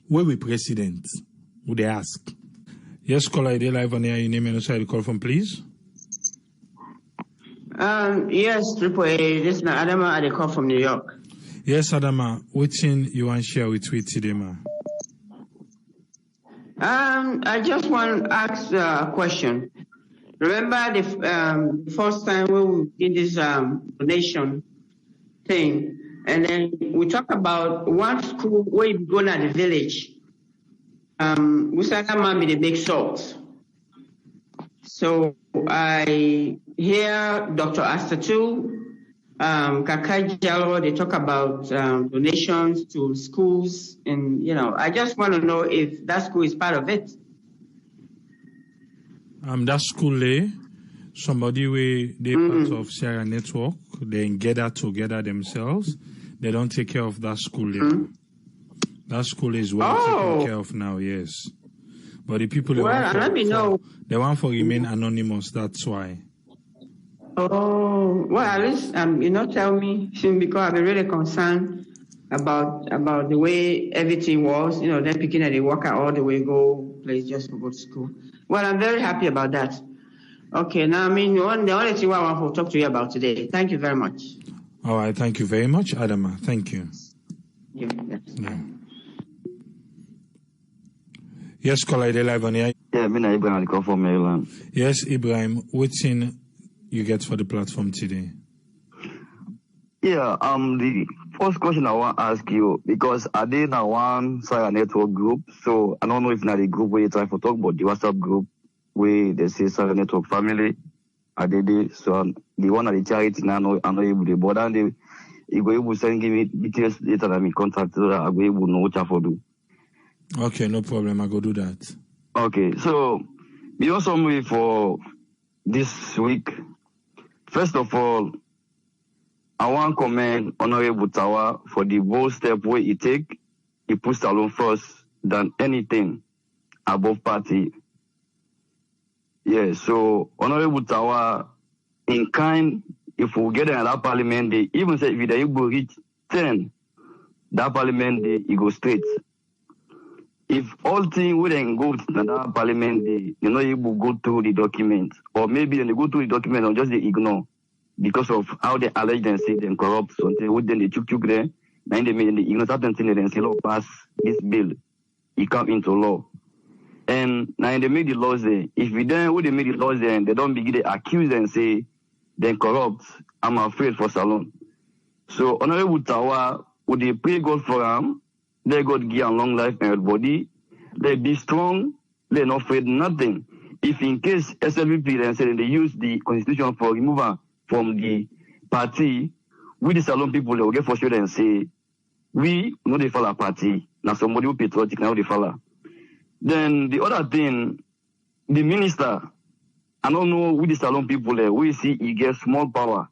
where we president? Would they ask? Yes, caller, they live on air. Your name and also the call from, please. Yes, Triple A. This is Adama at the call from New York. Yes, Adama. What's in you want to share with we today, ma? I just want to ask a question. Remember the first time when we did this donation thing, and then we talked about one school where you go at the village. We said that might be the big salt. So I hear Dr. Astatu, Kakai Jalo, they talk about donations to schools, and I just want to know if that school is part of it. That school, somebody where they part of Sierra Network, they gather together themselves. They don't take care of that school. That school is well taken care of now, yes. But the people let me know. They want to remain anonymous. That's why. Oh, well, at least tell me because I've been really concerned about the way everything was. They're picking at the worker all the way go place just to go to school. Well, I'm very happy about that. Okay, now the only thing I want to talk to you about today. Thank you very much. All right, thank you very much, Adama. Thank you. Yes. Yeah. Yes, caller, they live on air. Yeah, Ibrahim, I call from Maryland. Yes, Ibrahim, what's in you get for the platform today? Yeah, the first question I want to ask you, because I did now one Sierra Network group, so I don't know if not the group where you try to talk about the WhatsApp group where they say Sierra Network family. I did it, so the one at the charity now I'm not able to, but then you go able to send me details later that me contact so that I go able to know what I have to do. Okay, no problem. I go do that. Okay, so we also move for this week. First of all, I want to commend Honorable Tawa for the bold step where he take. He puts alone first than anything above party. Yeah, so Honorable Tawa, in kind, if we get another parliament day, even say if they will reach 10, that parliament day, it go straight. If all things wouldn't go to that parliament day, able to go through the document, or maybe when they go through the document and just they ignore because of how they allege them say them corrupt, so then they chuk there, then they ignore certain things and say, "Look, pass this bill, it come into law." And now they make the laws there. If we then would they make the laws there and they don't begin to accuse and say they're corrupt, I'm afraid for Salon. So Honorable Tawa, would they pray God for him? Let God give a long life and everybody. They be strong. They're not afraid of nothing. If in case SLVP then say they use the constitution for removal from the party, we the Salon people they will get frustrated and say, we know they follow party. Now somebody who patriotic now they follow. Then the other thing, the minister, I don't know with the Salon people there, we see he gets small power.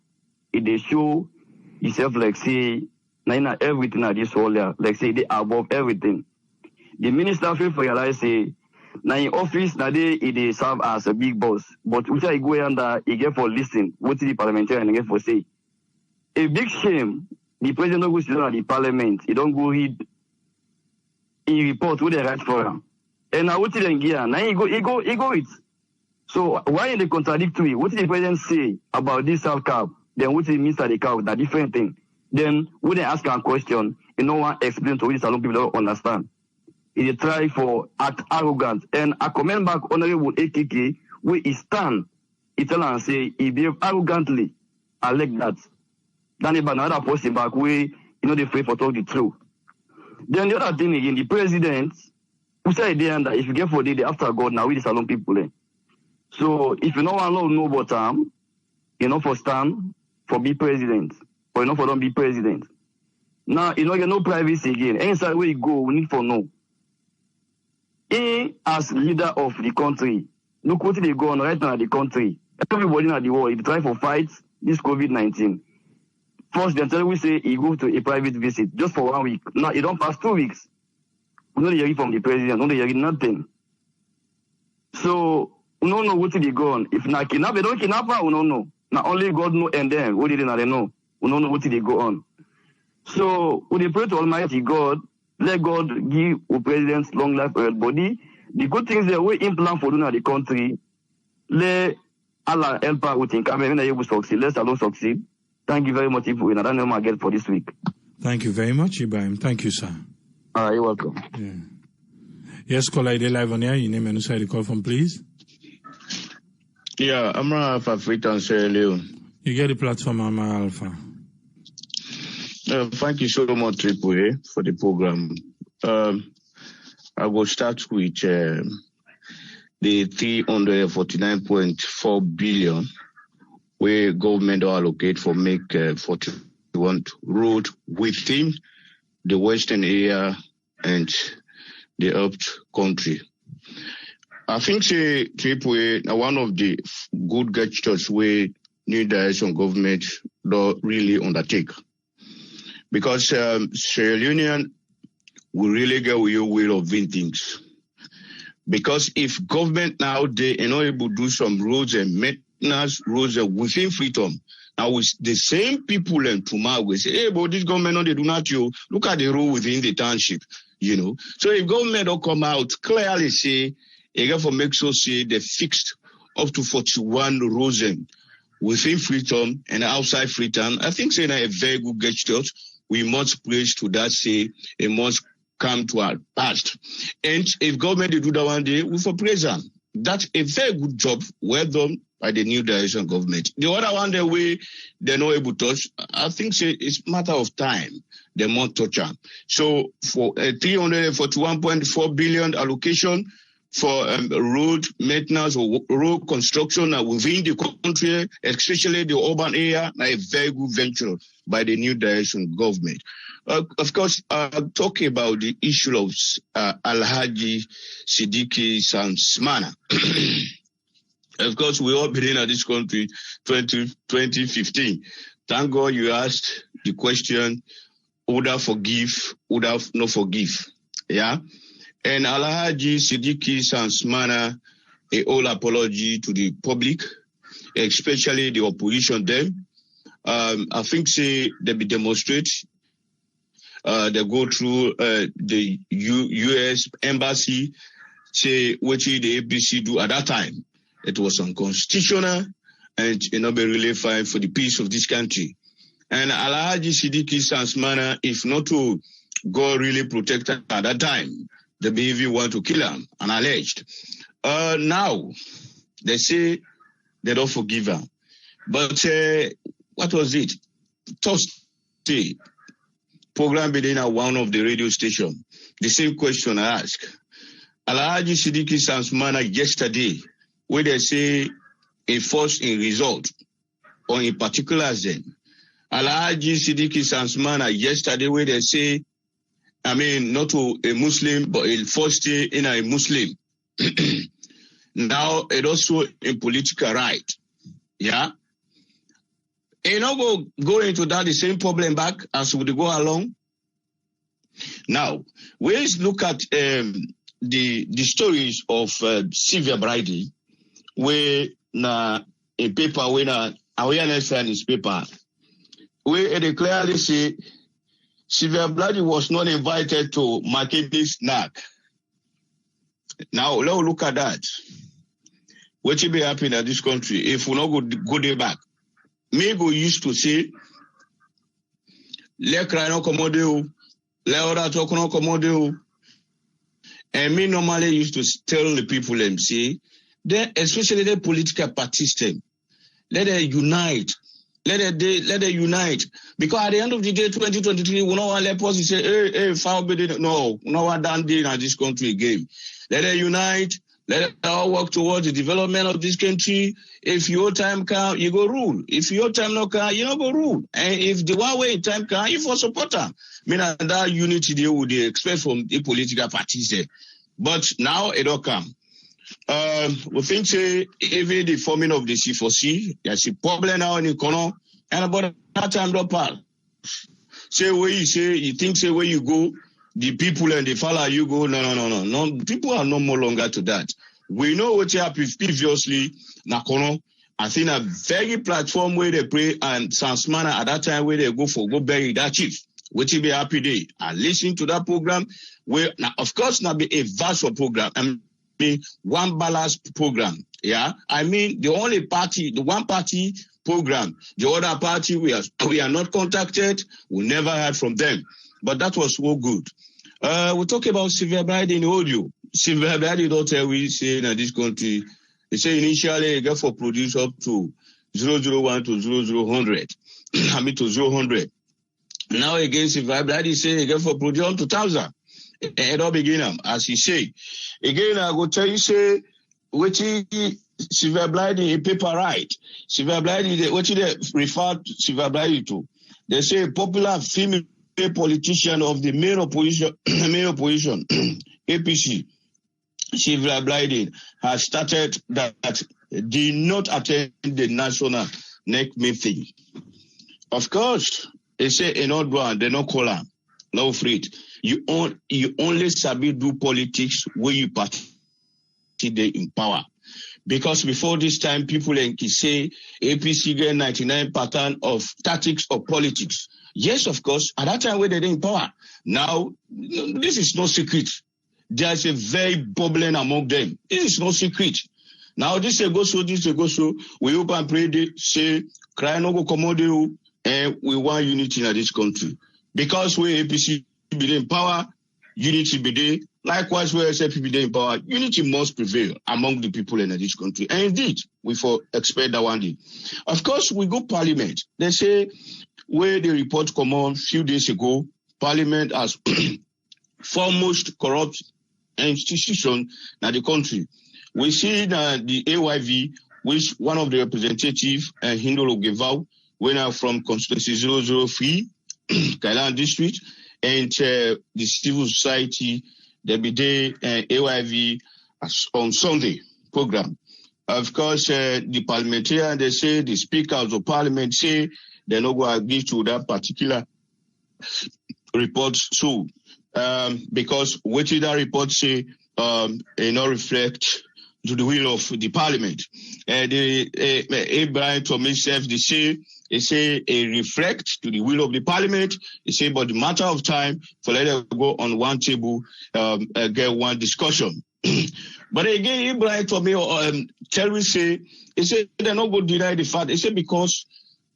If they show himself like say, now everything at this whole there, like say they above everything. The minister feel for realize say, now in office now they serve as a big boss. But which I go under he get for listen, what the parliamentary and get for say. A big shame, the president don't go sit down at the parliament, he don't go read he report what they write for him. And now what did they get? Now he go it. So why they contradictory? What did the president say about this South Cap? Then what did Mr. the Cap? That different thing. Then when they ask a question, no one explain to which Salon people don't understand. He try for act arrogant. And I comment back Honorable AKK where he stand. He tell and say he behave arrogantly. I like that. Then another person back where they afraid for talk the truth. Then the other thing again, the president who said that if you get for the after God now with the Salon people. So if you know one know about for stand for be president, or for don't be president. Now get no privacy again. Inside where you go, we need for know. He as leader of the country, look what they go on right now in the country. Everybody in the world, if try for fight this COVID-19. First, they tell we say he go to a private visit just for 1 week. Now it don't pass 2 weeks. We don't hear from the president, we don't hear nothing. So we don't know what they go on. If not kidnap, they don't kidnap her, we don't know. Now only God know and then what did they know? We don't know what they go on. So we pray to Almighty God, let God give the president long life and body. The good things that we implant for doing the country, let Allah help us with think. I mean, able to succeed. Let's alone succeed. Thank you very much. If we don't know my get for this week. Thank you very much, Ibrahim. Thank you, sir. You're welcome. Yeah. Yes, caller, ID live on air. Your name and where you call from, please. Yeah, I'm Alpha Freetown, Sierra Leone. You get the platform, I'm Alpha. Thank you so much, Triple A, for the program. I will start with the 349.4 billion where government will allocate for make 41 road within the western area and the helped country. I think say Triple A one of the good gestures where new direction government don't really undertake. Because Sierra Leonean will really get your way of doing things. Because if government now they are not able to do some roads and maintenance roads within freedom, now with the same people and tomorrow we say, hey, but this government they do not you look at the road within the township, you know. So if government don't come out clearly say, again for make so say they fixed up to 41 roads within Freetown and outside Freetown, I think saying a very good gesture. We must praise to that say it must come to our past. And if government do that one day, we for praise them. That's a very good job, well done by the new direction government. The other one the way they're not able to touch, I think say it's matter of time. They must touch them. So for a 341.4 billion allocation for road maintenance or road construction within the country, especially the urban area, a very good venture by the new direction government. Of course, talking about the issue of Alhaji Siddiqui Sansmana. Of course, we all been in this country 2015. Thank God you asked the question, would I forgive, would I not forgive? Yeah. And Alhaji Siddiqui Sansmana, a whole apology to the public, especially the opposition them. I think say they be demonstrate, they go through the US embassy, say what the APC do at that time. It was unconstitutional and it not be really fine for the peace of this country. And Alhaji Siddiqui Sansmana, if not to God really protect her at that time, the BV want to kill him, and alleged. Now, they say they don't forgive her. But what was it? Thursday, program within one of the radio station. The same question I asked. Alhaji Siddiqui Sansmana yesterday, where they say a first in result, or in particular then. Alhaji Siddiqui Sansmana yesterday, where they say not to a Muslim, but a first day in a Muslim. Now, it also a political right. Yeah. And not go into that the same problem back as we go along. Now, let's look at the stories of Sylvia Brady, where na a paper, where na awareness in his paper, where they clearly say Sylvia Brady was not invited to Makini's snack. Now, let's look at that. What will be happening in this country if we not go there back? Me go used to say, let cry no commode, let other talk no commode. And me normally used to tell the people and say, especially the political parties, let them unite. Let it unite. Because at the end of the day, 2023, we don't want to let us say, hey, no, we don't want that in this country again. Let it unite. Let it all work towards the development of this country. If your time come, you go rule. If your time no come, you don't go rule. And if the one way time come, you for support them. That unity they would expect from the political parties there. But now it don't come. We think say even the forming of the C4C, there's a problem now in the corner, and about that time don't pass. Say where you say, you think say where you go, the people and the follow you go, no. People are no more longer to that. We know what happened previously, Nakono. I think a very platform where they pray and Sansmana at that time where they go bury that chief. which will be happy day. I listen to that program. Where now, of course, now be a vast program. I mean, one balanced program. Yeah, I mean the only party, the one party program, the other party we are not contacted. We never heard from them. But that was so good. We talk about civil bride in audio. Civil bride don't tell we say in this country. They say initially you get for produce up to 001 to 0000. I mean to 000. Now again, civil bride say you get for produce up to 1000. And don't begin as he say. Again, I go tell you say which civil bride in paper right. Civil bride is what they refer to civil bride to. They say popular female politician of the main opposition, APC, civil bride has started that did not attend the national neck meeting. Of course, they say in odd one, they not call them. No afraid. You only sabi do politics where you party in power. Because before this time, people say APC get 99% of tactics of politics. Yes, of course, at that time when they didn't power. Now, this is no secret. There's a very bubbling among them. This is no secret. Now, this go so. We hope and pray they say, cry no go commode, and we want unity in this country. Because we APC be in power, unity be there. Likewise, where SFP be in power, unity must prevail among the people in this country. And indeed, we expect that one day. Of course, we go Parliament. They say, where the report come on a few days ago, Parliament has foremost corrupt institution in the country. We see that the AYV, which one of the representatives, Hindolo Gevau, went out from constituency 003, Kailan district, and the civil society, the BD AYV on Sunday program. Of course, the parliamentarian, they say, the speaker of the parliament say, they're not going to agree to that particular report. So, because what did that report say, not reflect to the will of the parliament. Abraham to himself, they say it reflect to the will of the parliament. They say, but the matter of time for let it go on one table, get one discussion. But again, Abraham to me, tell me say, they say they're not going to deny the fact. They say because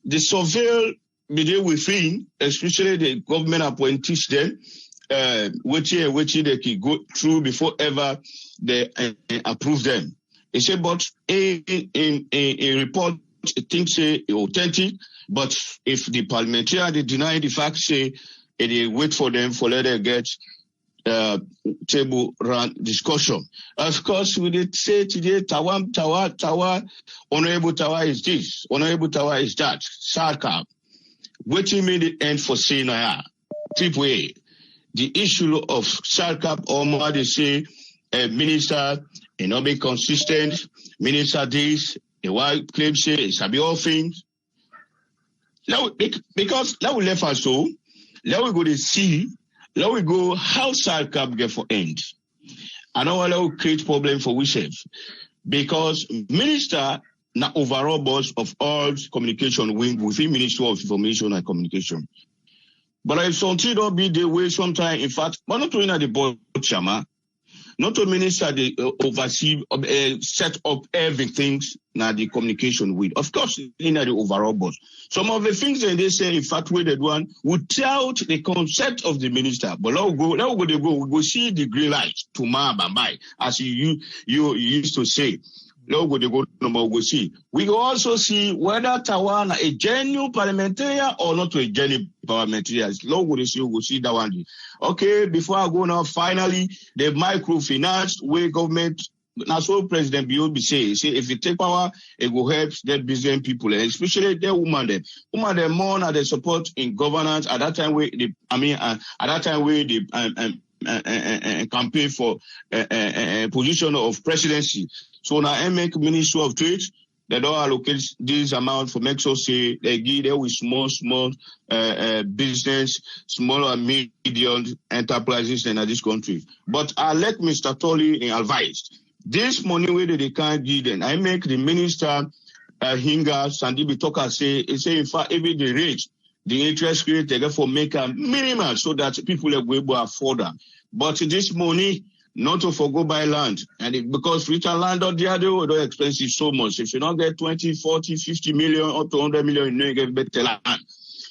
the surveil be within, especially the government appointees then, which they can go through before ever they approve them. They say, but a report, things say authentic, but if the parliamentarian they deny the fact, say they wait for them for let them get table round discussion. Of course, we did say today, Tawa, Honorable Tawa is this, Honorable Tawa is that, Sarkap. What you mean the end for saying now? Triple A. The issue of Sarkap or more they say minister not be consistent, minister this, the white claim say it's a be all things. Now because now we left us so, now we go to see, now we go how Sarkap get for end. I know that will create problem for ourselves. Because minister na overall boss of all communication wing within Ministry of Information and Communication. But if something don't be the way sometimes, in fact, but not only at the board chama, not to minister they oversee set up everything na the communication with. Of course, in the overall boss. Some of the things that they say, in fact, we did one without the consent of the minister. But now we go see the green light to ma bambai, as you used to say. Now we go see. We go also see whether Tawana a genuine parliamentarian or not a genuine parliamentarian. Now we go see that one. Okay, before I go now, finally, the microfinance where government, national president Biobi say if you take power, it will help the business people, and especially the women. They more na the support in governance at that time where they campaign for position of presidency. So now I make Ministry of Trade, they don't allocate this amount for make sure say they give them with small business, small and medium enterprises in this country. But I let Mr. Tolley advise. This money where they can't give them, I make the minister Hinga Sandibi Toka say in fact every the rate the interest rate, they get for make a minimum so that people will be able to afford that. But this money, not to forgo buy land. And because return land on the other way, they're expensive so much. If you don't get 20, 40, 50 million, up to 100 million, you get better land.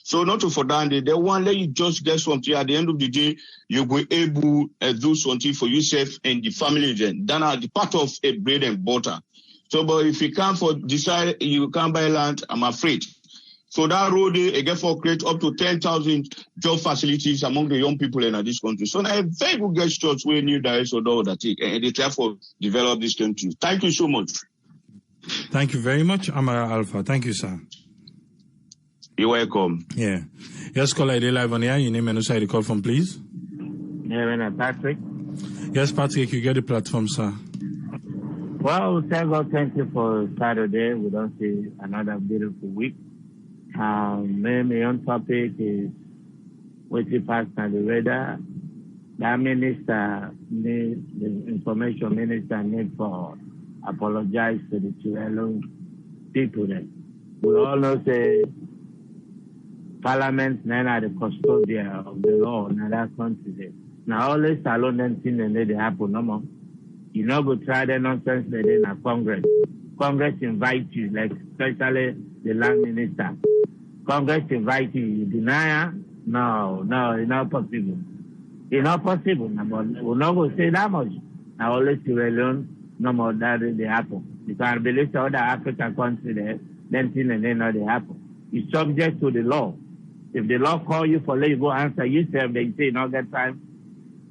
So not to for that, they want let you just get something. At the end of the day, you will be able to do something for yourself and the family then. Then are the part of a bread and butter. So, but if you can't decide you can't buy land, I'm afraid. So that road, again, for create up to 10,000 job facilities among the young people in this country. So now a very good gestures we need that so that and they try for develop this country. Thank you so much. Thank you very much, Amara Alpha. Thank you, sir. You're welcome. Yeah. Yes, caller, ID live on air. Your name and also the call from, please. Yeah, Patrick. Yes, Patrick, you get the platform, sir. Well, thank God, thank you for Saturday. We don't see another beautiful week. My own topic is what you passed on the radar. That minister needs, the information minister needs for apologize to the Chilean people then. We all know say Parliament now are the custodian of the law in that country. Now always alone them thing and they happen no more. You know go try the nonsense they in a Congress. Congress invite you, like especially the land minister. Congress invite you, you deny? No, it's not possible. It's not possible. We're not going to say that much. Now, always Sierra Leone, no more that they happen. You can believe the other African countries there, then thing and then they happen. It's subject to the law. If the law call you for let you go answer yourself, they say no get time.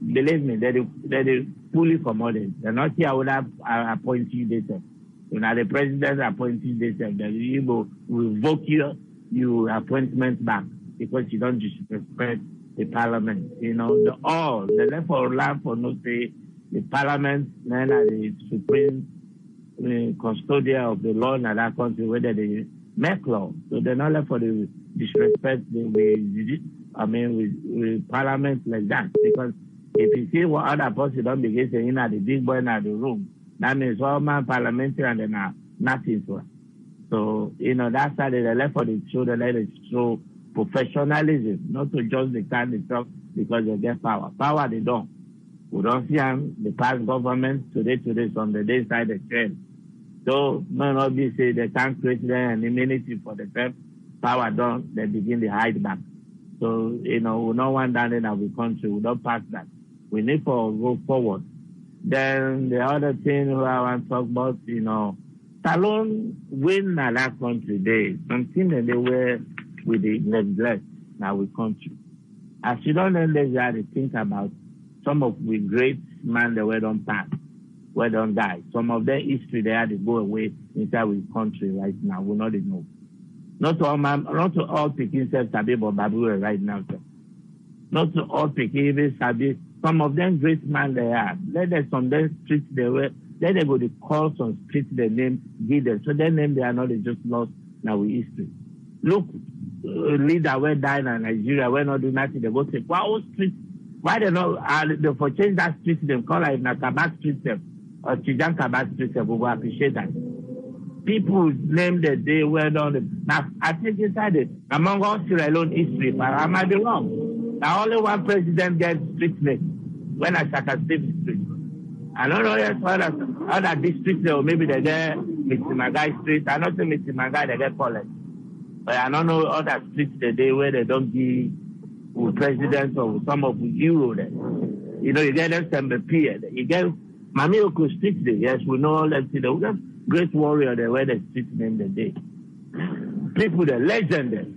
Believe me, they fully commoded. They're not here. I would have appointed you later. You know, the president appointed you later. They will revoke your appointment back because you don't disrespect the parliament. You know, the left for land for no say the parliament, then the supreme custodian of the law in that country, whether they make law. So they're not left for the disrespect with parliament like that. Because if you see what other person don't begin saying the big boy in the room, that means all man parliamentary and then nothing to us. So, you know, that's how they left for the children, let it show professionalism, not to just the kind of stuff because they get power. Power they don't. We don't see them, the past government, today, from the day side the trend. So, not be say they can't create an immunity for themselves. Power don't, they begin to hide back. So, you know, we don't want that in our country. We don't pass that. We need to go forward. Then the other thing I want to talk about, you know, Salon win that country day, something that they were with the neglect now we country. As you don't necessarily think about some of the great men that were don't pass, were don't die. Some of their history they had to go away inside the country right now. We not know. Not to all Peking self sabi but Babu right now, sir. Not to all Peking even sabi. Some of them great men they are. Let them some them streets they were. Then they go to call some streets their name, give them. So their name they are not just lost now with history. Look, leader where died in Nigeria, where not do nothing, they go say, wow, street. Why they not they for change that street them call like Nakaba Street or Chijan Kaba Street, we will appreciate that. People name the day where done now I think inside it among all Sierra Leone history, but I might be wrong. Now only one president gets street name when I Shaka Street. I don't know yet other districts or maybe they get Mr. Magai Street. I don't think Mr. Magai they get college. But I don't know other streets the day where they don't give presidents or some of the Euro there. You know, you get them period. You get Mamioko Street there. Yes, we know all that. We got great warrior there where the street name the day. People the legend there.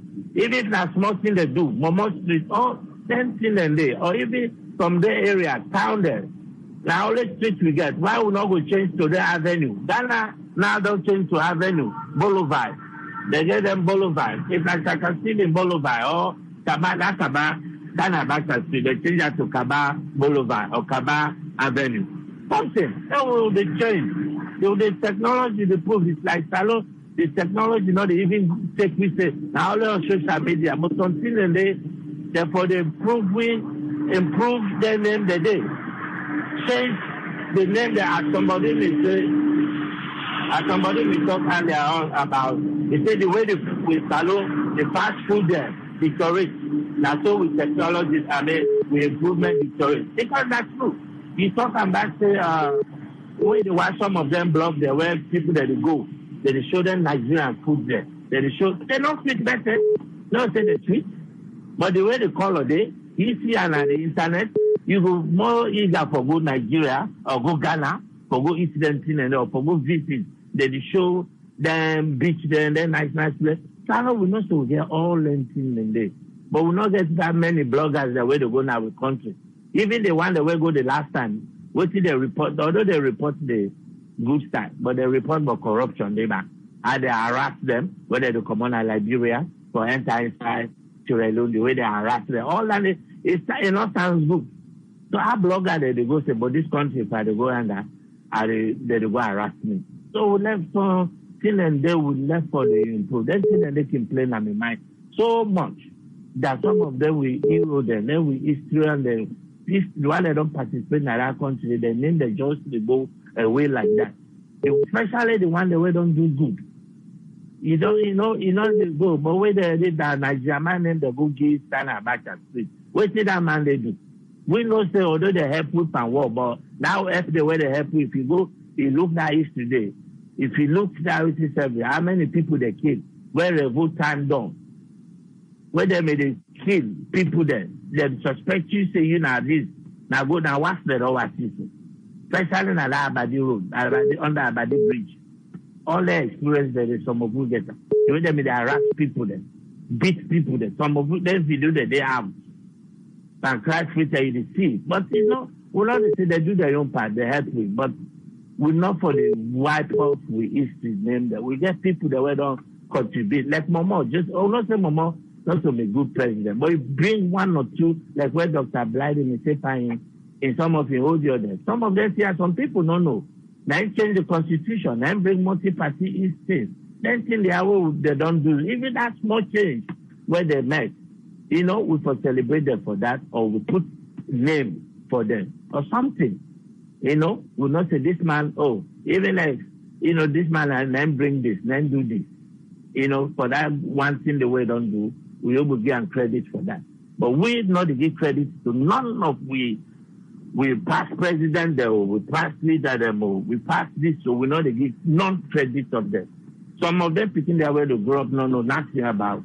Even if not small thing they do, Momo Street, or 10 thing and day, or even from their area, town there. Now, only street we get. Why we not go change to the avenue? Ghana now don't change to avenue, Boulevard. They get them Boulevard. If I can see in Boulevard or Kaba, Ghana Baka Street, they change that to Kaba Boulevard or Kaba Avenue. Something. That will be changed. The technology, the proof is like Salon. The technology not even take we say now only on social media, but something and therefore they improve their name the day. Change the name that somebody may say, as somebody may talk earlier on about, they say the way we follow the fast food there, deteriorate. Now, so with technology, with improvement deteriorate. Because that's true. You talk about, say, why some of them block there, where people that they go, they show them Nigerian food there. They don't speak better. No, say the tweet. But the way they call it, you see on the internet, you go more eager for go Nigeria or go Ghana, for go eat them thing and or for go visit. They show them beach there and then nice place. So we not so get all them things in there. But we not get that many bloggers the way they go now with country. Even the one that we go the last time, what did they report? Although they report the good stuff, but they report about corruption, they harass them, whether they come on Liberia for enter inside Sierra Leone, the way they harass them. All that it sounds good. So our blogger they go say, but this country if I they go under, they go harass me. So we left for till and day we left for the improve. Then till and they complain on my mind so much that some of them we hero them, then we history and them. If the one that don't participate in our country, they name the judge to go away like that. Especially the one that we don't do good. You know they go, but when they did that Nigerian man name the go give stand about the street. What did that man they do? We know say although they help with and war, but now if the way they help you, if you go, you look now is today. If you look now it is how many people they kill, where the vote time done, where they made kill people there. They suspect you say you know this. Now go now watch the overseas. Especially in the Abadi Road, under Abadi Bridge. All the experience there is some of you get. The way they harass people there, beat people there. Some of you there's video that they have. And cry free tell you to see. But we not say they do their own part, they help me. But we're not for the wipe off we history name that we get people that we don't contribute. Like Momo, not say Momo. Not to be good president, but you bring one or two, like where Dr. Blyden is saying in some of the old others. Some of them here, some people don't know. Then change the constitution, then bring multi-party states. Then till they don't do even that small change where they met. We for celebrate them for that, or we put name for them or something. We not say this man, even like this man and then bring this, then do this. For that one thing the way don't do. We will give credit for that. But we not give credit to none of we past president there, we past leader them, we past this, so we not give none credit of them. Some of them picking their way to grow up, no, nothing about,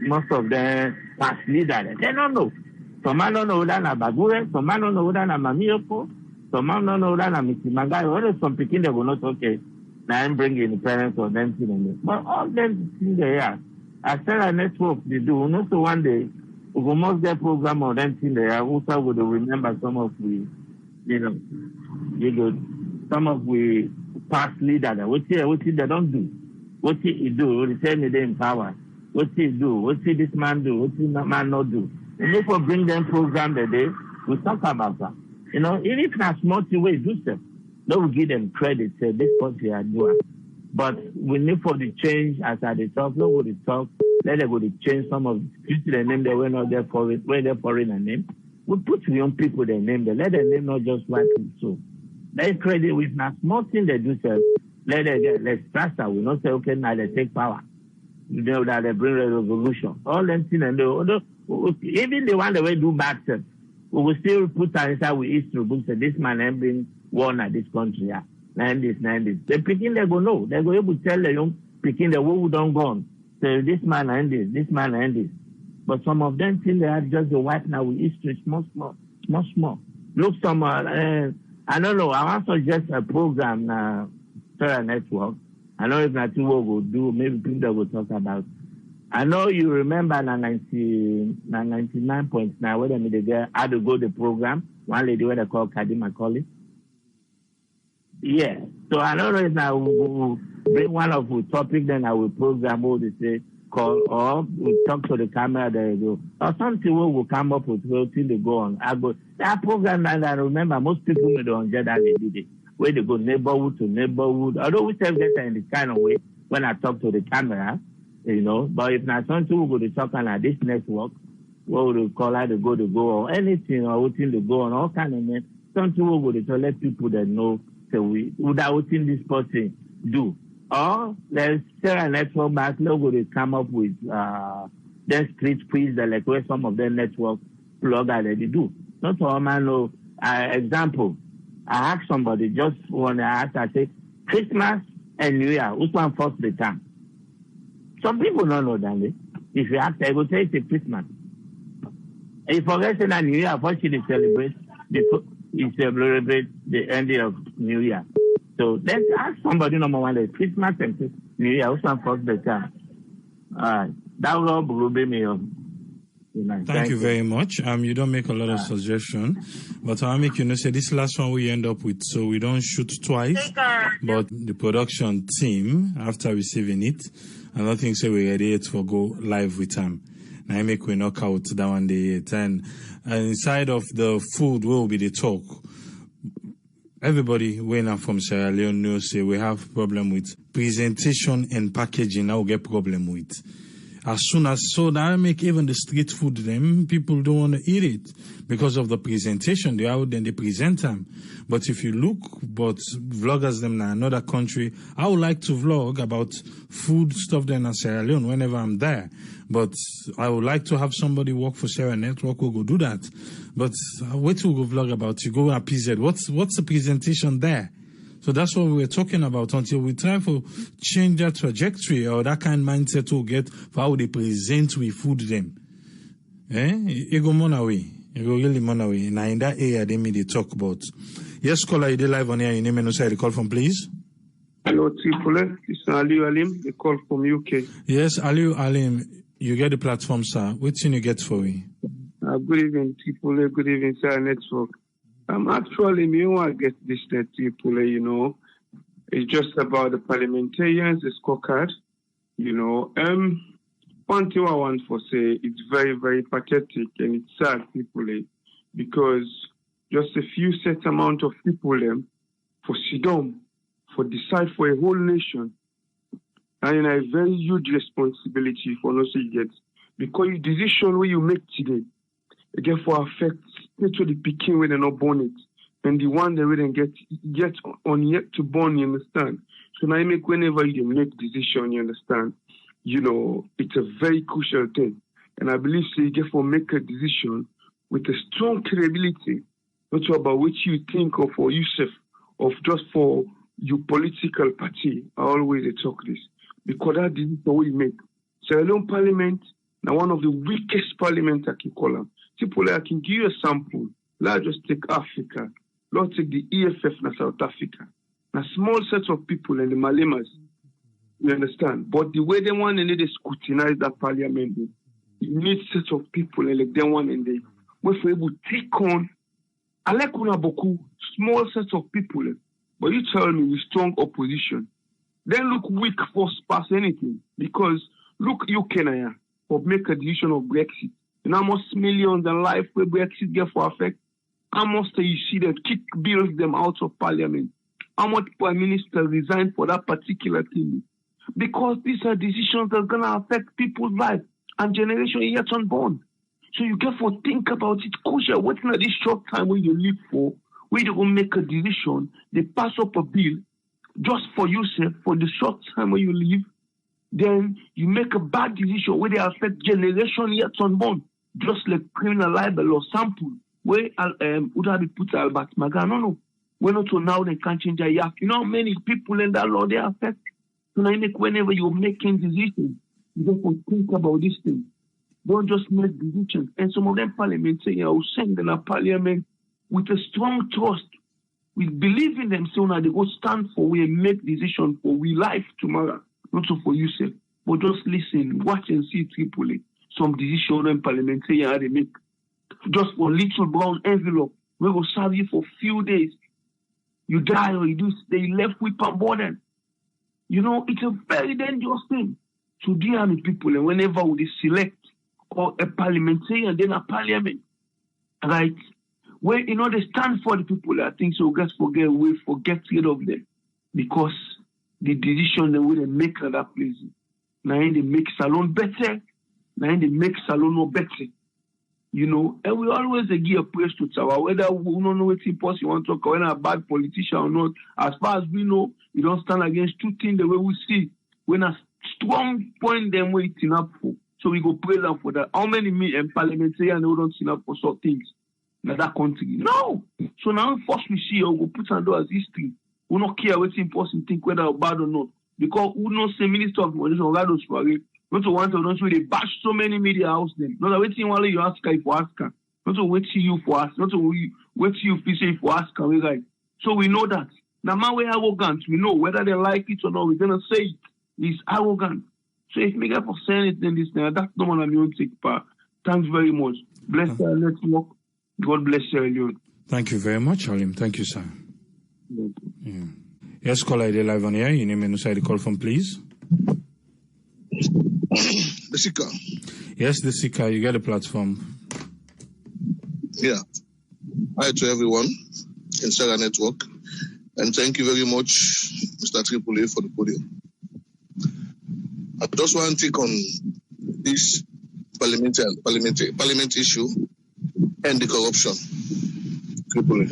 most of them past leader, they don't know. Some man don't know whether na Bagure, some man don't know whether na Mamioko, some man don't know whether na Misimangai, or some picking they will not okay. Now I'm bringing the parents or them thing. But all them things they are. As a network they do, not so one day we will most get program or them thing they are. Also would remember some of we, some of we past leaders. What they don't do, what he do, they say they empower. What he do, what he this man do, what he man not do. And if we bring them program the day, we talk about that. Even if not small way do stuff. Don't give them credit, say this country are doing. But we need for the change as I talk, nobody talk, let them go to change some of the name they were not there for it, where they're foreign a name. We put young people their name there, let them name not just white people. So let credit with not small thing they do say, let them get less faster. We not say okay now they take power. That they bring a revolution. All them things and even the one that will do bad stuff, we will still put inside with history books say this man ain't been one at this country, 90s. The picking they go no. They go able to tell the young picking the who don't go on. Say this man and this man and this. But some of them think they are just the white now with history, small. Look some I don't know, I want to suggest a program Terra Network. I know if not what will do, maybe people will talk about. I know you remember na 99.9 where they get how to go the program. One lady where they call Kadima Colley. Yeah. So I don't know if I will bring one of the topic, then I will program what they say, call, or we talk to the camera, there you go. Or something we will come up with till they go on. I go, that program, and I remember most people may don't get that they did it. Where they go neighborhood to neighborhood. Although we say that in this kind of way when I talk to the camera, but if not something we go to talk on this network, what would we call it, to go, or anything, or what thing to go on, all kind of things. Something we go to let people that know. So without what this person do, Or there's Sarah network back logo they come up with then street quiz like where some of their network plug already do. Not all man know example. I asked somebody just when I asked, I say Christmas and New Year, which one first the time? Some people don't know that. If you ask, I will say it's a Christmas. And you forget that New Year, first you celebrate the end of New Year. So let's ask somebody number one, like Christmas and New Year, which one first the time? That will be me. Thank you very much. You don't make a lot of suggestions, but I'll make say this last one we end up with, so we don't shoot twice. But the production team, after receiving it, I don't think so we're ready yet for go live with them. Now I make we knock out that one day yet. And inside of the food will be the talk. Everybody when I'm from Sierra Leone knows say we have problem with presentation and packaging. Now we get problem with. As soon as so that make even the street food them people don't want to eat it because of the presentation. They out then they present them. But if you look, but vloggers them in another country, I would like to vlog about food stuff there in Sierra Leone whenever I'm there. But I would like to have somebody work for Sierra Network who go do that. But wait to go vlog about you go at PZ. What's the presentation there? So that's what we were talking about until we try to change that trajectory or that kind of mindset to get for how they present we food them. It go mon away. It go really mon away. Now in that area they may talk about. Yes, caller, you live on here. Your name and also the call from please. Hello, Tripole. It's Aliu Alim. The call from UK. Yes, Aliu Alim. You get the platform, sir. What thing you get for me? Good evening, Tripole. Good evening, sir. Network. Actually, me want to get this Tripole, you know. It's just about the parliamentarians, the scorecard, you know. One thing I want to say, it's very, very pathetic and it's sad, Tripole, because just a few set amount of people for sit down, for decide for a whole nation, and a very huge responsibility for no say get, because the decision where you make today, again for affect to the picking when they're not born it, and the one they wouldn't get yet to born, you understand? So now you make whenever you make decision, you understand? You know, it's a very crucial thing. And I believe so you get for make a decision with a strong credibility, not about what you think of for yourself, of just for your political party. I always talk this. Because that is the way you make. Sierra Leone Parliament, now one of the weakest parliament I can call them. People, I can give you a sample. Let's just take Africa. Let's take the EFF in South Africa. A small set of people and the Malemas, you understand? But the way they want to scrutinize that parliament, you need set of people and like they want and they were able to take on I like Unaboku, small set of people. But you tell me with strong opposition. Then look weak force pass anything. Because look UK now for make a decision of Brexit. And how much millions in life where Brexit get for effect? How much you see them kick bills them out of parliament? How much prime minister resigned for that particular thing? Because these are decisions that are gonna affect people's lives and generation yet unborn. So you get to think about it crucial. What's not this short time when you live for, where you will make a decision, they pass up a bill just for yourself for the short time when you live, then you make a bad decision where they affect generation yet unborn, just like criminal libel or sample, where would have been put Albert Maga. No. We're not so now they can't change their yak. You know how many people in that law they affect? So now whenever you're making decisions, you have to think about this thing. Don't just make decisions. And some of them parliamentarians will send in a parliament with a strong trust. We believe in them, so now they go stand for we and make decisions for we life tomorrow, not so for yourself. But just listen, watch and see Tripoli. Some decisions and parliamentarians they make just for little brown envelope. We will serve you for few days. You die or you do stay left with a burden. You know, it's a very dangerous thing to deal with people. And whenever we select or a parliamentarian, then a parliament, right? Where, you know, they stand for the people, I think so just forget rid of them. Because the decision they will make at that place. Now they make salon better. Now they make salon no better. you know, and we always give a praise to Tawa, whether we don't know what you want to talk, or whether a bad politician or not. As far as we know, we don't stand against two things the way we see. When a strong point them waiting up for. So we go praise them for that. How many parliamentarians who don't stand up for some things in that country? No. So now first we see, we put under as history. We don't care what important think whether bad or not. Because we don't say Minister of Education or those not to want to don't they bash so many media houses then. Not waiting while you ask for ask. Not to wait you for us, not to wait you say for ask, right? So we know that. Now man we're arrogant, we know whether they like it or not, we're gonna say it. He's arrogant. So if me get for saying it then this now, that's no one I'm going to take part. Thanks very much. Bless you, let's walk. God bless you, Leone. Thank you very much, Alim. Thank you, sir. Yeah. Yes, caller, you're live on here. Your name and where you call from, please. The Sika. Yes, the Sika. You get a platform. Yeah. Hi to everyone in Sarah Network. And thank you very much, Mr. Tripoli, for the podium. I just want to take on this parliament issue and the corruption. Tripoli.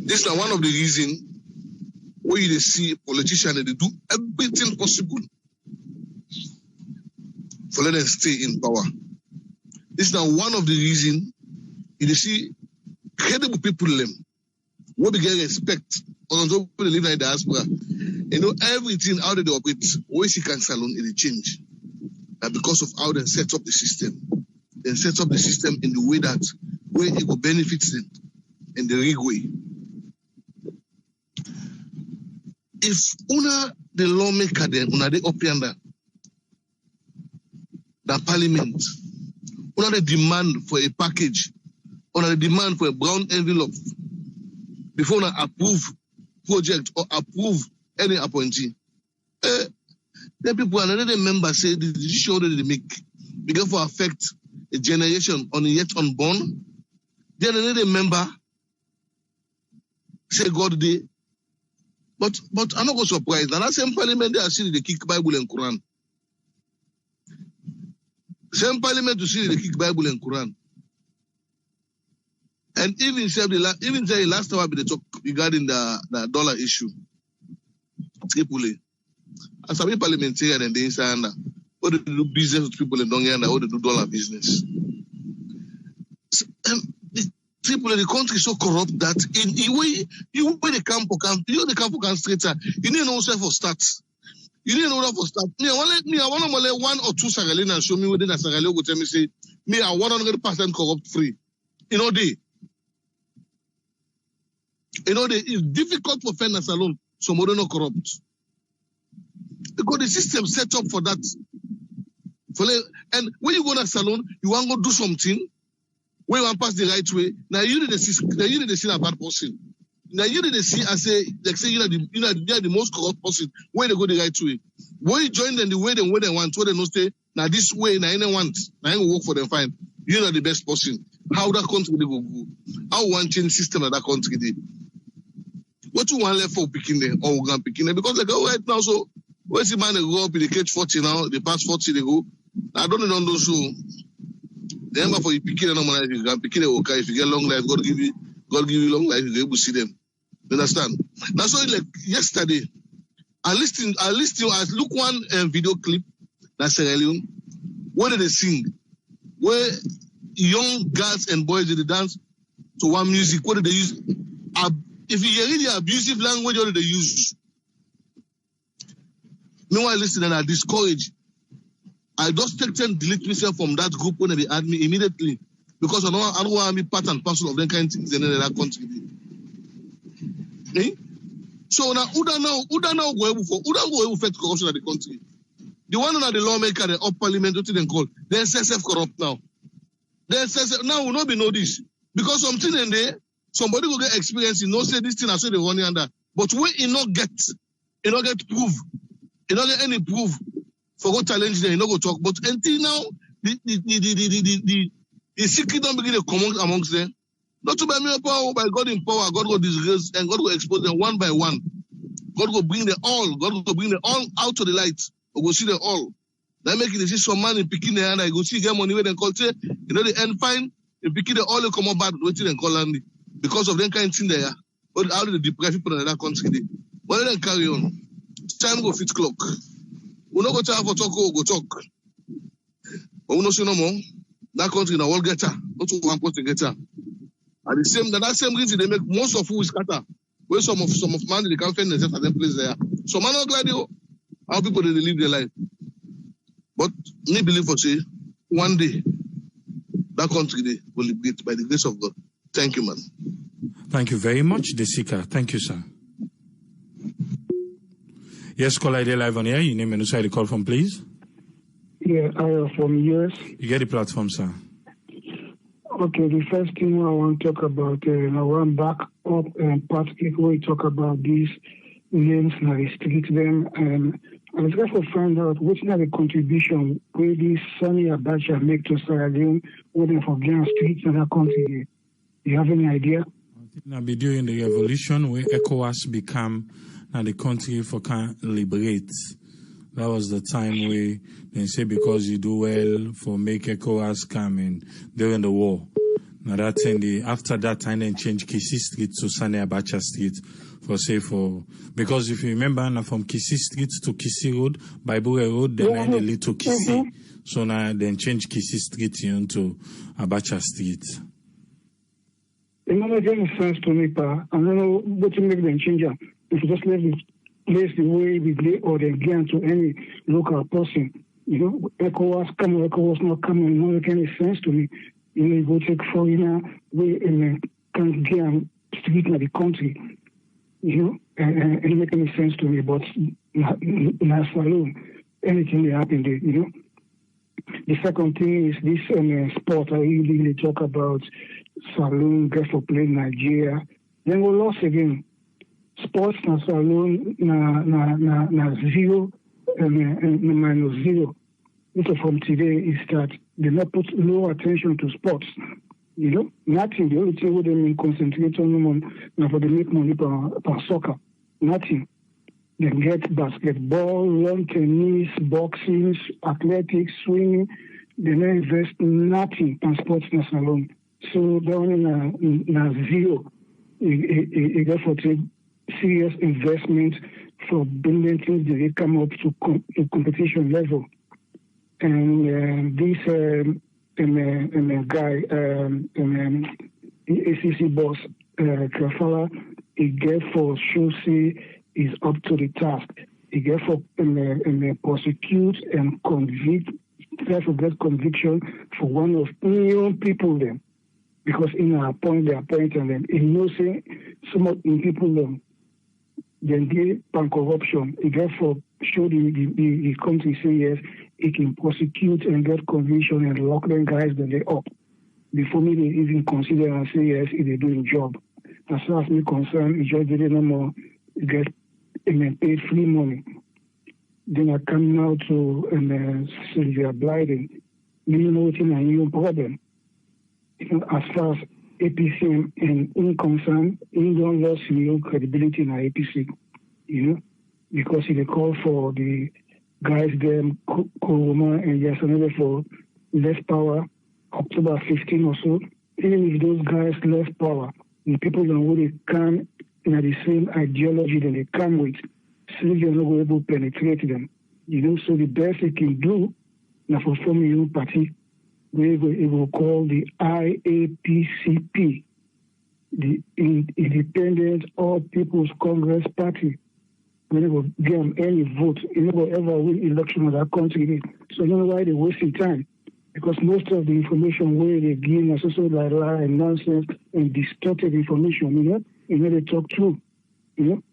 This is one of the reasons where you see politicians, they do everything possible for let them stay in power. This is now one of the reasons you see credible people who get respect on top of the live in the diaspora. You know, everything how they operate, where she can salon it change. And because of how they set up the system. They set up the system in the way that where it will benefit them in the real way. If una the lawmaker then una the up yonder the parliament, una the demand for a package, una the demand for a brown envelope before una approve project or approve any appointee. Then people and another member say the decision that they make because for affect a generation on yet unborn. Then another member say God day. But I'm not surprised. And that same parliament they are seeing the kick Bible and Quran. Same parliament to see the kick Bible and Quran. And even say last time we talk regarding the dollar issue. Tripoli. As a parliamentarian and they say how they do business with people in Dongyanda, how they do dollar business. And Tripoli, the country is so corrupt that in the way you the camp straight, you need no self for stats. You need no for stats. Me, I want to one or two Sagalina and show me within a Sagalina will tell me say, me are 100% corrupt free. You know it's difficult for fairness alone, so more than no corrupt. Because the system set up for that. And when you go to a salon, you want to go do something. When you want to pass the right way, now you need to see a bad person. Now you need to see and say, like say you are the most corrupt person. When they go the right way, when you join them the way they want, where they don't stay. Now this way, now anyone want, now I work for them fine. You are the best person. How that country they go? How one change system of that country they? What you want left for picking them or we picking them because they go right now. So where's the man they go up in the cage 40 now? They pass 40 they go. I don't know those who. Remember for you picking them, if you can picking them, okay. If you get long life, God give you long life. You're able to see them. You understand? That's why, like yesterday, I look one video clip that's Sierra Leone. Where did they sing? Where young girls and boys did they dance to one music? What did they use? If you hear the abusive language, what did they use? No, I listen and I discourage. I just delete myself from that group when they add me immediately because I don't want to be part and parcel of them kind of things in that country. Eh? So now, who don't go able to fight corruption in the country? The one that the lawmaker, the up parliament, what they call, they're self-corrupt now. Now we not be know this because something in there, somebody will get experience. You know, say this thing I say they run under, but we not get proof, you not get any proof. For go challenge them, you know go talk. But until now, the secret don't begin to come amongst them. Not to by mere power, by God in power, God will disgrace and God will expose them one by one. God will bring them all. God will bring them all out to the light. We will see them all. That make it see some man in Pekin and I go see get money where they call say, you know, the end fine, in Pekin they all come up bad, waiting and call Landy. Because of them kind of thing there. But how do the deprived people in that country? But then carry on. Time go fit clock. We not go time for talk, go talk. But we no see no more. That country now all get her. Not one person get her. And the same that same reason they make most of who is scatter. Where some of man they can't find themselves at them place there. So man not glad you how people they live their life. But me believe for say one day that country they will liberate by the grace of God. Thank you, man. Thank you very much, Desika. Thank you, sir. Yes, caller ID live on air. Your name and who side the call from, please. Yeah, I am from US. You get the platform, sir. Okay, the first thing I want to talk about, I want back up and particularly talk about these names and restrict them. And I was going to find out which are the contribution where this Sani Abacha make to Sierra Leone, whether for Ghana streets and that country. Do you have any idea? I think I'll be during the revolution where ECOWAS become the country for can liberate. That was the time where they say because you do well for make ECOWAS come in during the war. Now that after that time then change Kisi Street to Sani Abacha Street because if you remember now from Kisi Street to Kisi Road, Bible Road, then they lead to Kisi. So now then change Kisi Street to Abacha Street. It doesn't make any sense to me, pa. I don't know what to make them change it. If you just let the place the way we play or they get to any local person, you know, ECOWAS come or ECOWAS not come, it doesn't make any sense to me. You know, you go take foreigner way in can't get street in the country, you know, and it make any sense to me. But not alone, anything that happen there, you know. The second thing is this sport. I usually talk about Saloon, get for play Nigeria. Then we lost again. Sports na Saloon na zero and minus zero. So from today is that they not put no attention to sports. You know, nothing. The only thing where they concentrate on now for the make money per soccer. Nothing. They get basketball, lawn tennis, boxing, athletics, swimming. They don't invest nothing in sports na Saloon. So down na zero. It got for take serious investment for building things that they come up to competition level. And this guy, ACC boss, Kafala, he get for Shusi is up to the task. He get for prosecute and convict, try to get conviction for one of million people then. Because in they appoint and then he knows some of the people then they pan corruption. He get for show the country say yes, he can prosecute and get conviction and lock them guys then they up. Before me they even consider and say yes, if they doing job. As far as me concerned, he just didn't no more get paid free money. Then I come now to Sylvia Blyden. You know it's a new problem. As far as APC and in concern, he don't lose no credibility in our APC, you know, because they call for the guys them Kuruma and Yasanele for less power, October 15 or so. Even if those guys less power, the people don't really come in the same ideology that they come with, still you're not able to penetrate them. You know, so the best they can do now for forming a new party. We will call the IAPCP, the Independent All People's Congress Party. We never give them any vote. You never ever win election in that country. So you know why they're wasting time? Because most of the information where they give us also like lie and nonsense and distorted information, you know, they talk true, you know.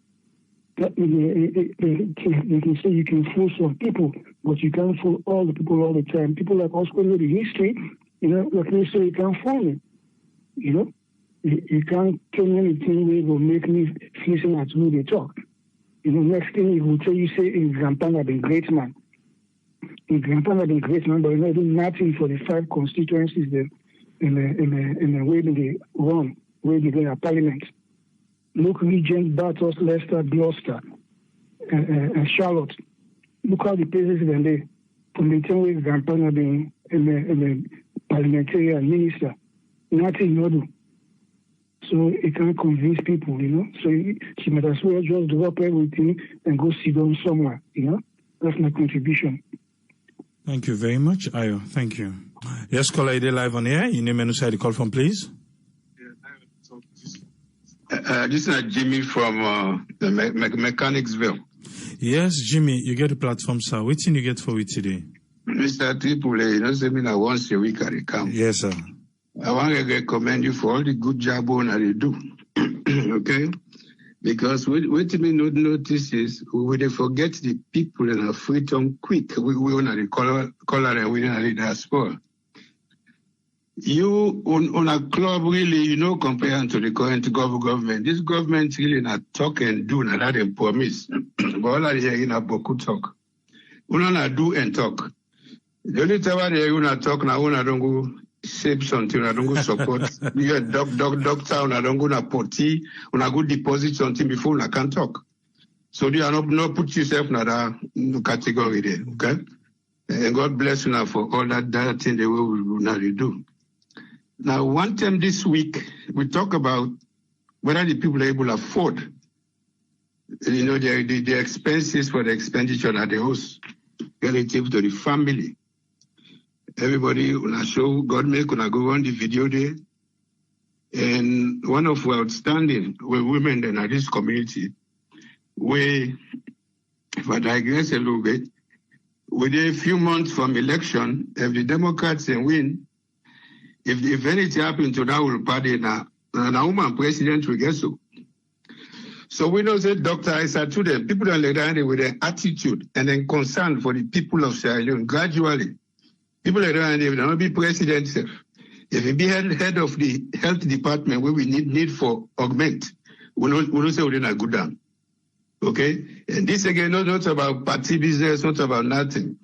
That you can say you can fool some people, but you can't fool all the people all the time. People like us who know the history, you know, like they say you can't fool me. You know, you can't tell me anything where will make me listen at who they talk. You know, next thing he will tell you, say, in Zampanga, the great man. In Zampanga, the great man, but you know, doing nothing for the 5 constituencies in the way they run, where they go to Parliament. Look, Regent, Bathurst, Leicester, Gloucester, and Charlotte. Look how the places then they. from the time we campaign the parliamentary minister, nothing you do. So it can't convince people, So she might as well just drop everything and go sit down somewhere, That's my contribution. Thank you very much, Ayo. Thank you. Yes, caller, you're live on air. Your name and who the call from, please. This is Jimmy from the Mechanicsville. Yes, Jimmy, you get a platform, sir. What thing you get for it today? Mr. Triple, say me once a week I come. Yes, sir. I want to recommend you for all the good job that you do. Okay? Because what me notice is we forget the people in our freedom quick. We want to call and we want to diaspora. You on a club really, compared to the current government. This government really not talk and do, not that and promise. But all I hear in a boku talk. We not do and talk. The only time I hear you not talk now, I don't go save something, I don't go support. You doctor, I don't go na potty, I go deposit something before I can talk. So you are not put yourself in that category there, okay? And God bless you now for all that thing the way we now do. Now, one time this week, we talk about whether the people are able to afford, the expenses for the expenditure that they host relative to the family. Everybody on show, God make on go on the video there. And one of our outstanding women in this community, if I digress a little bit, within a few months from election, if the Democrats win, if anything happens to that party now, a woman president will get so. So we know that Dr. Isa to them, people are led with their attitude and then concern for the people of Sierra Leone gradually. People are there, they will not be president. If he be head of the health department where we need for augment, we don't say we're not good down. Okay? And this again, not about party business, not about nothing.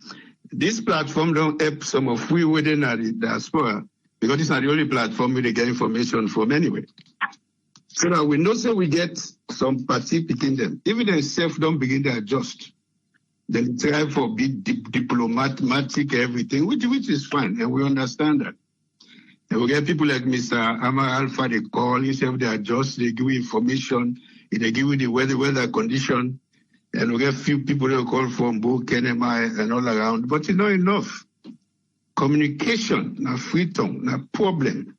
This platform don't help some of we within the diaspora because it's not the only platform where they get information from anyway. So that we know so we get some party picking them. Even themselves don't begin to adjust. Then try for big diplomatic everything, which is fine, and we understand that. And we get people like Mr. Amar Alpha, they call, instead they adjust, they give you information, they give you the weather condition, and we get few people that call from both KNMI and all around, but it's not enough. Communication, na freedom, na problem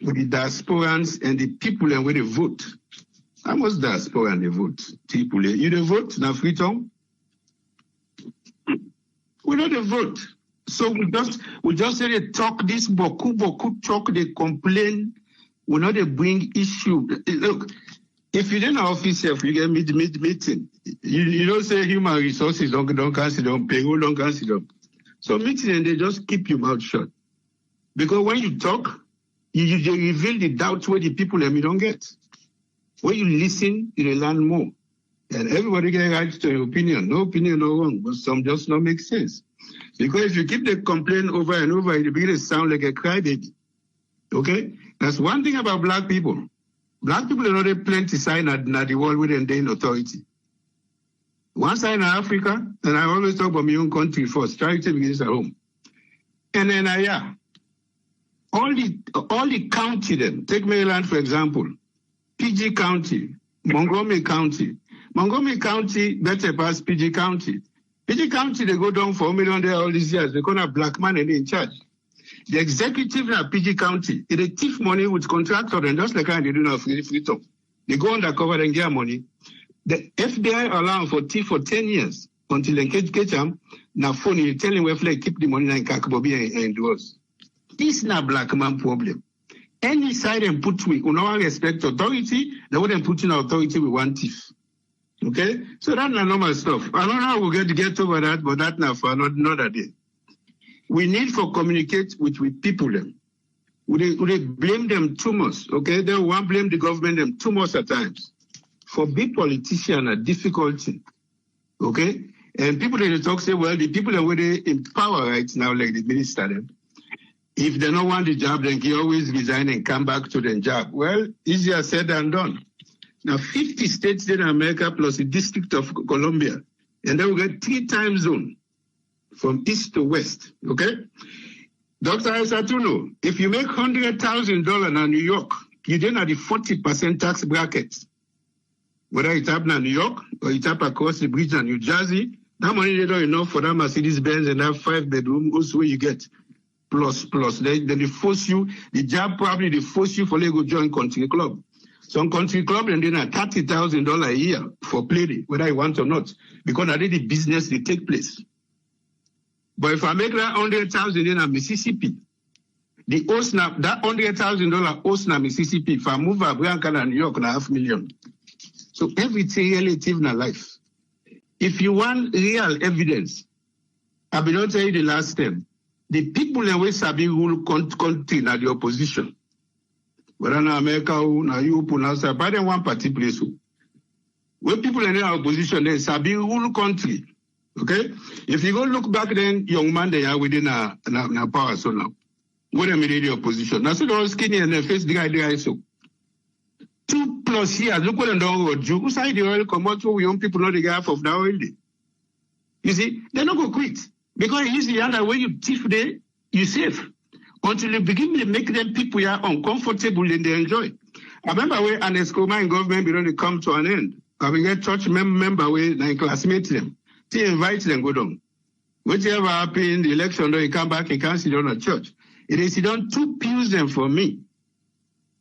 with the diasporans and the people and where they vote. How much diaspora and they vote? People, you they vote, na freedom? We don't vote. So we just say they talk this boku talk, they complain. We know they bring issue. Look, if you're in an office, if you get meeting, you don't say human resources don't consider, payroll don't consider. So meeting and they just keep your mouth shut. Because when you talk, you reveal the doubts where the people don't get. When you listen, you learn more. And everybody get right to your opinion. No opinion, no wrong, but some just not make sense. Because if you keep the complaint over and over, it begins to sound like a crybaby. Okay? That's one thing about black people. Black people are not plenty sign at the world within their authority. One side in Africa, and I always talk about my own country first, charity begins at home. And then all the county then, take Maryland for example, PG County, Montgomery County better pass PG County. PG County, they go down for $1 million there all these years. They're going to have black man in charge. The executive in PG County, they thief money with contractor and just like they do now freedom. They go undercover and get money. The FBI allow for thief for 10 years until they catch them. Now phone you tell him where flag keep the money in Kakabobi and do us. This is not black man problem. Any side and put we no respect authority, they wouldn't put in authority with one thief. Okay? So that's not normal stuff. I don't know how we'll get over that, but that's not for another day. We need for communicate with people them. We blame them too much. Okay? They want blame the government them too much at times. For big politicians a difficulty. Okay? And people they talk say, well, the people that were in power right now, like the minister them, if they don't want the job, then he always resign and come back to the job. Well, easier said than done. Now, 50 states in America plus the District of Columbia, and they will get 3 time zones. from east to west, okay? Dr. Esatuno, if you make $100,000 in New York, you're then at the 40% tax bracket. Whether it's up in New York or it's up across the bridge in New Jersey, that money is not enough for that Mercedes-Benz and that 5-bedroom also where you get plus. Then they force you, the job probably they force you for go join country club. Some country club and then at $30,000 a year for play, whether you want or not, because I did the business they take place. But if I make that $100,000 in Mississippi, the OSNA, that $100,000 OSNA Mississippi, if I move to Bianca and New York, na $500,000. So everything relative in life. If you want real evidence, I will not tell you the last time. The people in West Sabi rule country na the opposition. Whether in America or na Europe or na Sabi, but in one party place. When people in the opposition, they Sabi rule country. Okay? If you go look back then, young man, they are within a power so now. What am I the opposition? Now, so they all skinny and their face, the guy so. 2+ years, look what I'm doing with you. Who say the oil come out to young people, not the half of the oil? You see, they're not going to quit. Because it's the other way you thief there, you save. Until you begin to make them people who are uncomfortable and they enjoy. I remember when an ECOWAS in government, they come to an end. I will get church member where they classmate them. They invite them, go down. Whatever happened, the election, they come back, he can't sit down at church. It is down 2 pews them for me.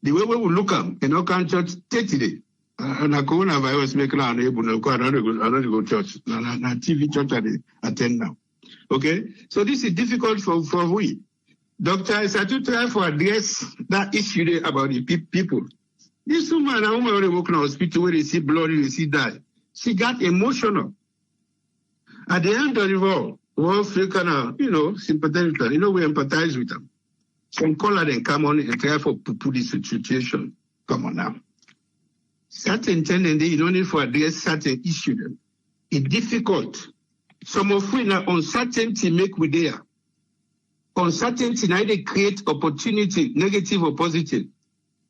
The way we will look at them, in our church 30 days. And a coronavirus make now unable to go, I don't go church. Na TV church I attend now. Okay? So this is difficult for we. Doctor, I start to try to address that issue there about the people. This woman, a woman already work in a hospital where they see blood, they see die. She got emotional. At the end of it all, we feel kind of, sympathetic. We empathize with them. Some caller then come on and try to put this situation. Come on now. Certain tendency, you don't need to address certain issues. It's difficult. Some of we now uncertainty make we there. Uncertainty now they create opportunity, negative or positive.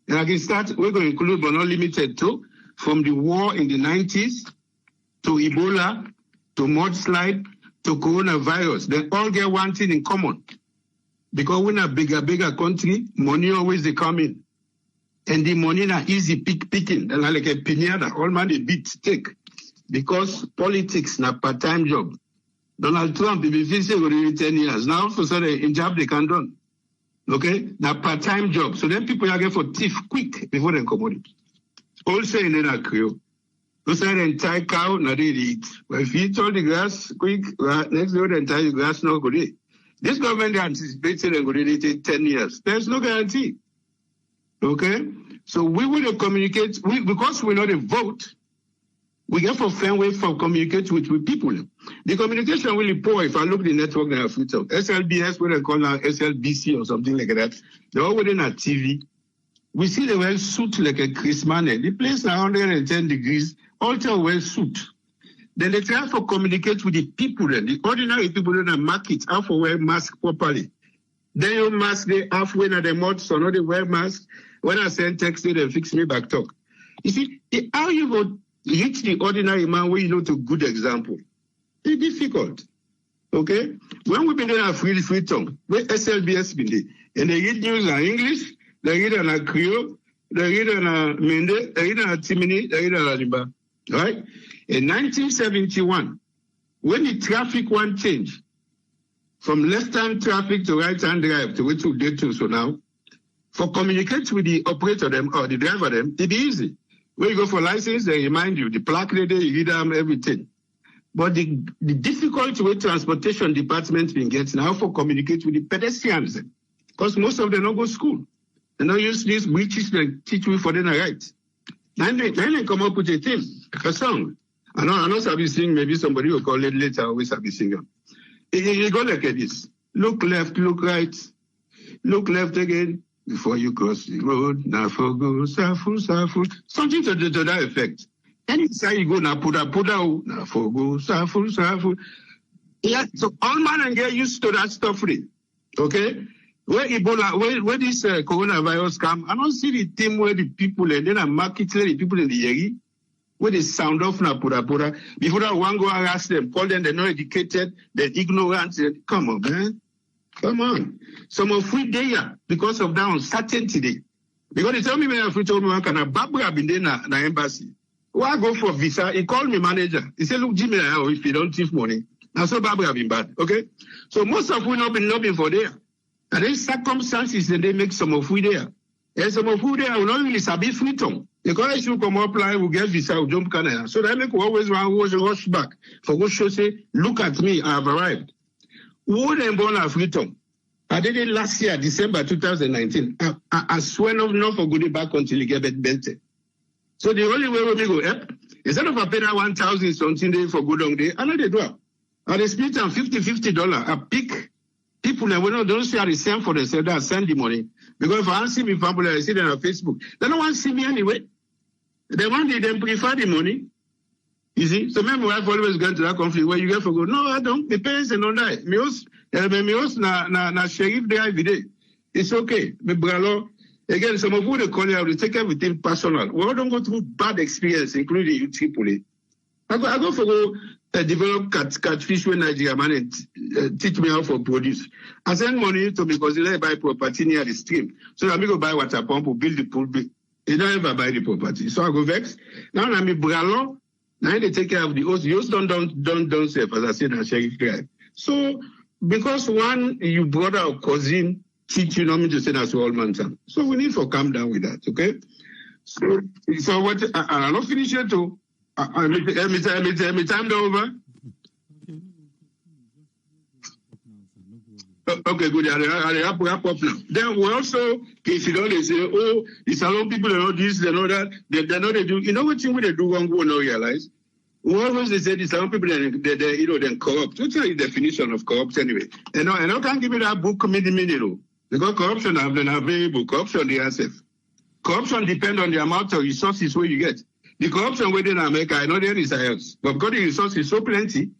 And I can start, we're going to include but not limited to, from the war in the 90s to Ebola, to mudslide, to coronavirus. They all get one thing in common. Because we're a bigger country, money always they come in. And the money na easy picking. They're like a pinata, all man they beat take. Because politics na part-time job. Donald Trump, if he say already 10 years, now for sudden in job they can done. Okay? Na part-time job. So then people are get for thief quick before they come on. Also in the Creole. Those are the entire cow, na they eat. But if you eat all the grass quick, next day the entire grass not good. This government anticipates they're going to take 10 years. There's no guarantee. Okay? So we will communicate, because we're not a vote, we get for fair way for communicate with people. The communication really poor. If I look at the network now, SLBS, what they call now SLBC or something like that, they're all within a TV. We see the well suit like a Christmas. The place now 110 degrees, all tell well suit. Then they try to communicate with the people, the ordinary people in the market, how to wear mask properly. Then you mask they halfway in the mouth, so not they wear mask. When I send text, they fix me back talk. You see, how you go reach the ordinary man where you know to good example? It's difficult. Okay? When we've been doing a free tongue, where SLBS been there, and they read news in English, they read in a Creole, they read in a Mende, they read in a Timini, they read in a Riba. Right? In 1971, when the traffic one changed from left-hand traffic to right-hand drive to which we did to so now, for communicate with the operator them or the driver them, it be easy. When you go for license, they remind you, the plaque there, you read them, everything. But the difficult way transportation department been getting now for communicate with the pedestrians, because most of them don't go to school. They don't use these bridges that teach you for them right. Then they come up with a thing, a song. I know Sabi sing, maybe somebody will call it later, always Sabi singer. You go like this. Look left, look right. Look left again before you cross the road. Now for go, safu. Something to that effect. Anytime you go, now put out, now for go, safu. Yeah, so all man and get used to that stuff, okay? Where Ebola, where this coronavirus come, I don't see the team where the people, and then I market the people in the Yegi. where they sound off na pura. Before that one go harass them, call them they're not educated, they're ignorant. Come on, man. Come on. Some of free there because of that uncertainty there. Because they tell me when I told me one kind of Barbara been there na embassy. Why go for visa? He called me manager. He said, look, Jimmy, if you don't give money. Now so Barbara been bad. Okay? So most of we not been lobbying for there. And then circumstances then they make some of we there. And some of we there will not really sabi free tongue. The college will come apply, will get visa, will jump Canada. So that make always rush back. For go show say, look at me, I have arrived. Who then born a free tongue? I did it last year, December 2019. I swear not for good back until you get bent. So the only way we go up, instead of a pay that 1,000 something day for good on day, I know they do. And they split on $50. I pick people that don't see how they send for themselves, that send the money. Because if I see me family, I see them on Facebook. They don't want to see me anyway. They want them prefer the money. You see? So my wife always going to that conflict where you get for good. No, I don't. My parents don't die. Me house na sheriff there every day. It's okay. Me bralo. Again, some of who they call you, they take everything personal. We all don't go through bad experience, including you Tripoli. I go for go develop catfish when Nigeria man and teach me how to produce. I send money to me because they buy property near the stream. So I go buy water pump, build the pool. They don't ever buy the property. So I go vex. Now I'm a bralo. Now they take care of the host. The host don't safe, as I said, and sheriff drive. So because one, you brother or cousin teach you not me to say that's all man time. So we need to calm down with that, okay? So what? I'll not finish here too. Me time over. Okay, good. I'll wrap up now. Then we also, if you don't say, oh, the salon people are not this, they know that, they know they do. You know what thing they do wrong, we don't realize? We always they say the salon people, they corrupt. What's the definition of corrupt anyway? And I can't give you that book, minute. Because corruption, I've been available. Corruption, they are safe. Corruption depends on the amount of resources where you get. The corruption within America, I know there is else. But because the resources is so plenty,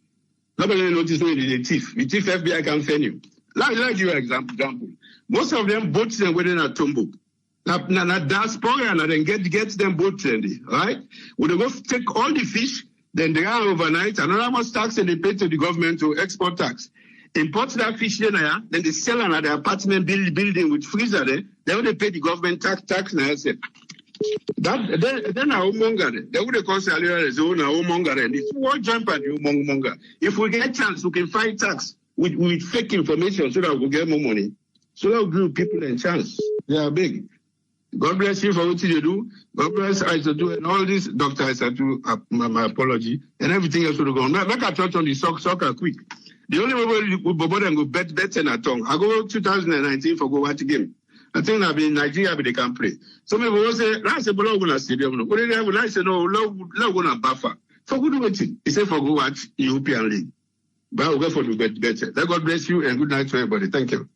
nobody notices when the thief. The thief FBI can fend you. Like you example. Most of them boats them within a tumble. Now Diaspora and then get them boats in there, right? When they go take all the fish, then they are overnight, another much tax and they pay to the government to export tax. Import that fish then they sell another apartment building with freezer there, then they pay the government tax now. Then our monga, they would call salary as own our monga, and it's one jump at you monga. If we get a chance, we can fight tax with fake information so that we'll get more money. So that will give people a chance. They are big. God bless you for what you do. God bless I to do and all this. Doctor, I said to my apology and everything else will go on. Like I touch on the soccer quick. The only way we bother and go bet in a tongue. I go 2019 for go watch the game. I think I've been in Nigeria, but they can play. Some people will say, "That's a below gonna stadium." What they have, I say, "No, low gonna buffer." For good waiting, he said for go watch European League. But I'll go for the bet better. God bless you and good night to everybody. Thank you.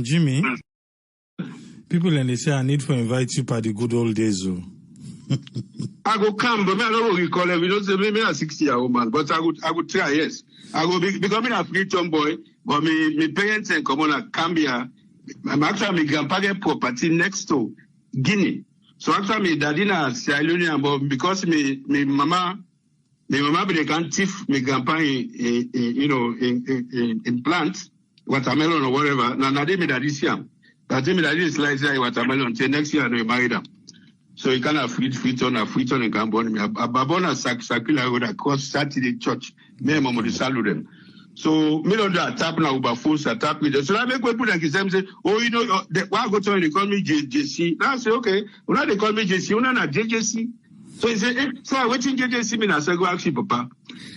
Jimmy. People and they say I need to invite you for the good old days, though. I go come, but I don't recall it. We don't say maybe a 60-year-old man, but I would try. Yes, I will be becoming a free-term boy. But my parents and come on a Cambia. I'm actually my grandpa get property next to Guinea. So actually, my daddy na Sierra Leone, but because my mama they can't thief my grandpa in plants, watermelon or whatever. Now they made this year. But they made this like watermelon. Till next year they marry them. So you can't have free on and can born me. Babona Sakila would across Saturday church. Me and Mama salute them. So me don't do a tap now about force attack with them. So I make people like them say, oh, you know, why I go to they call me JJC. Now I say, okay, well, now they call me JC, you know not JJC. So he say, so I waiting JJC me now say go actually papa.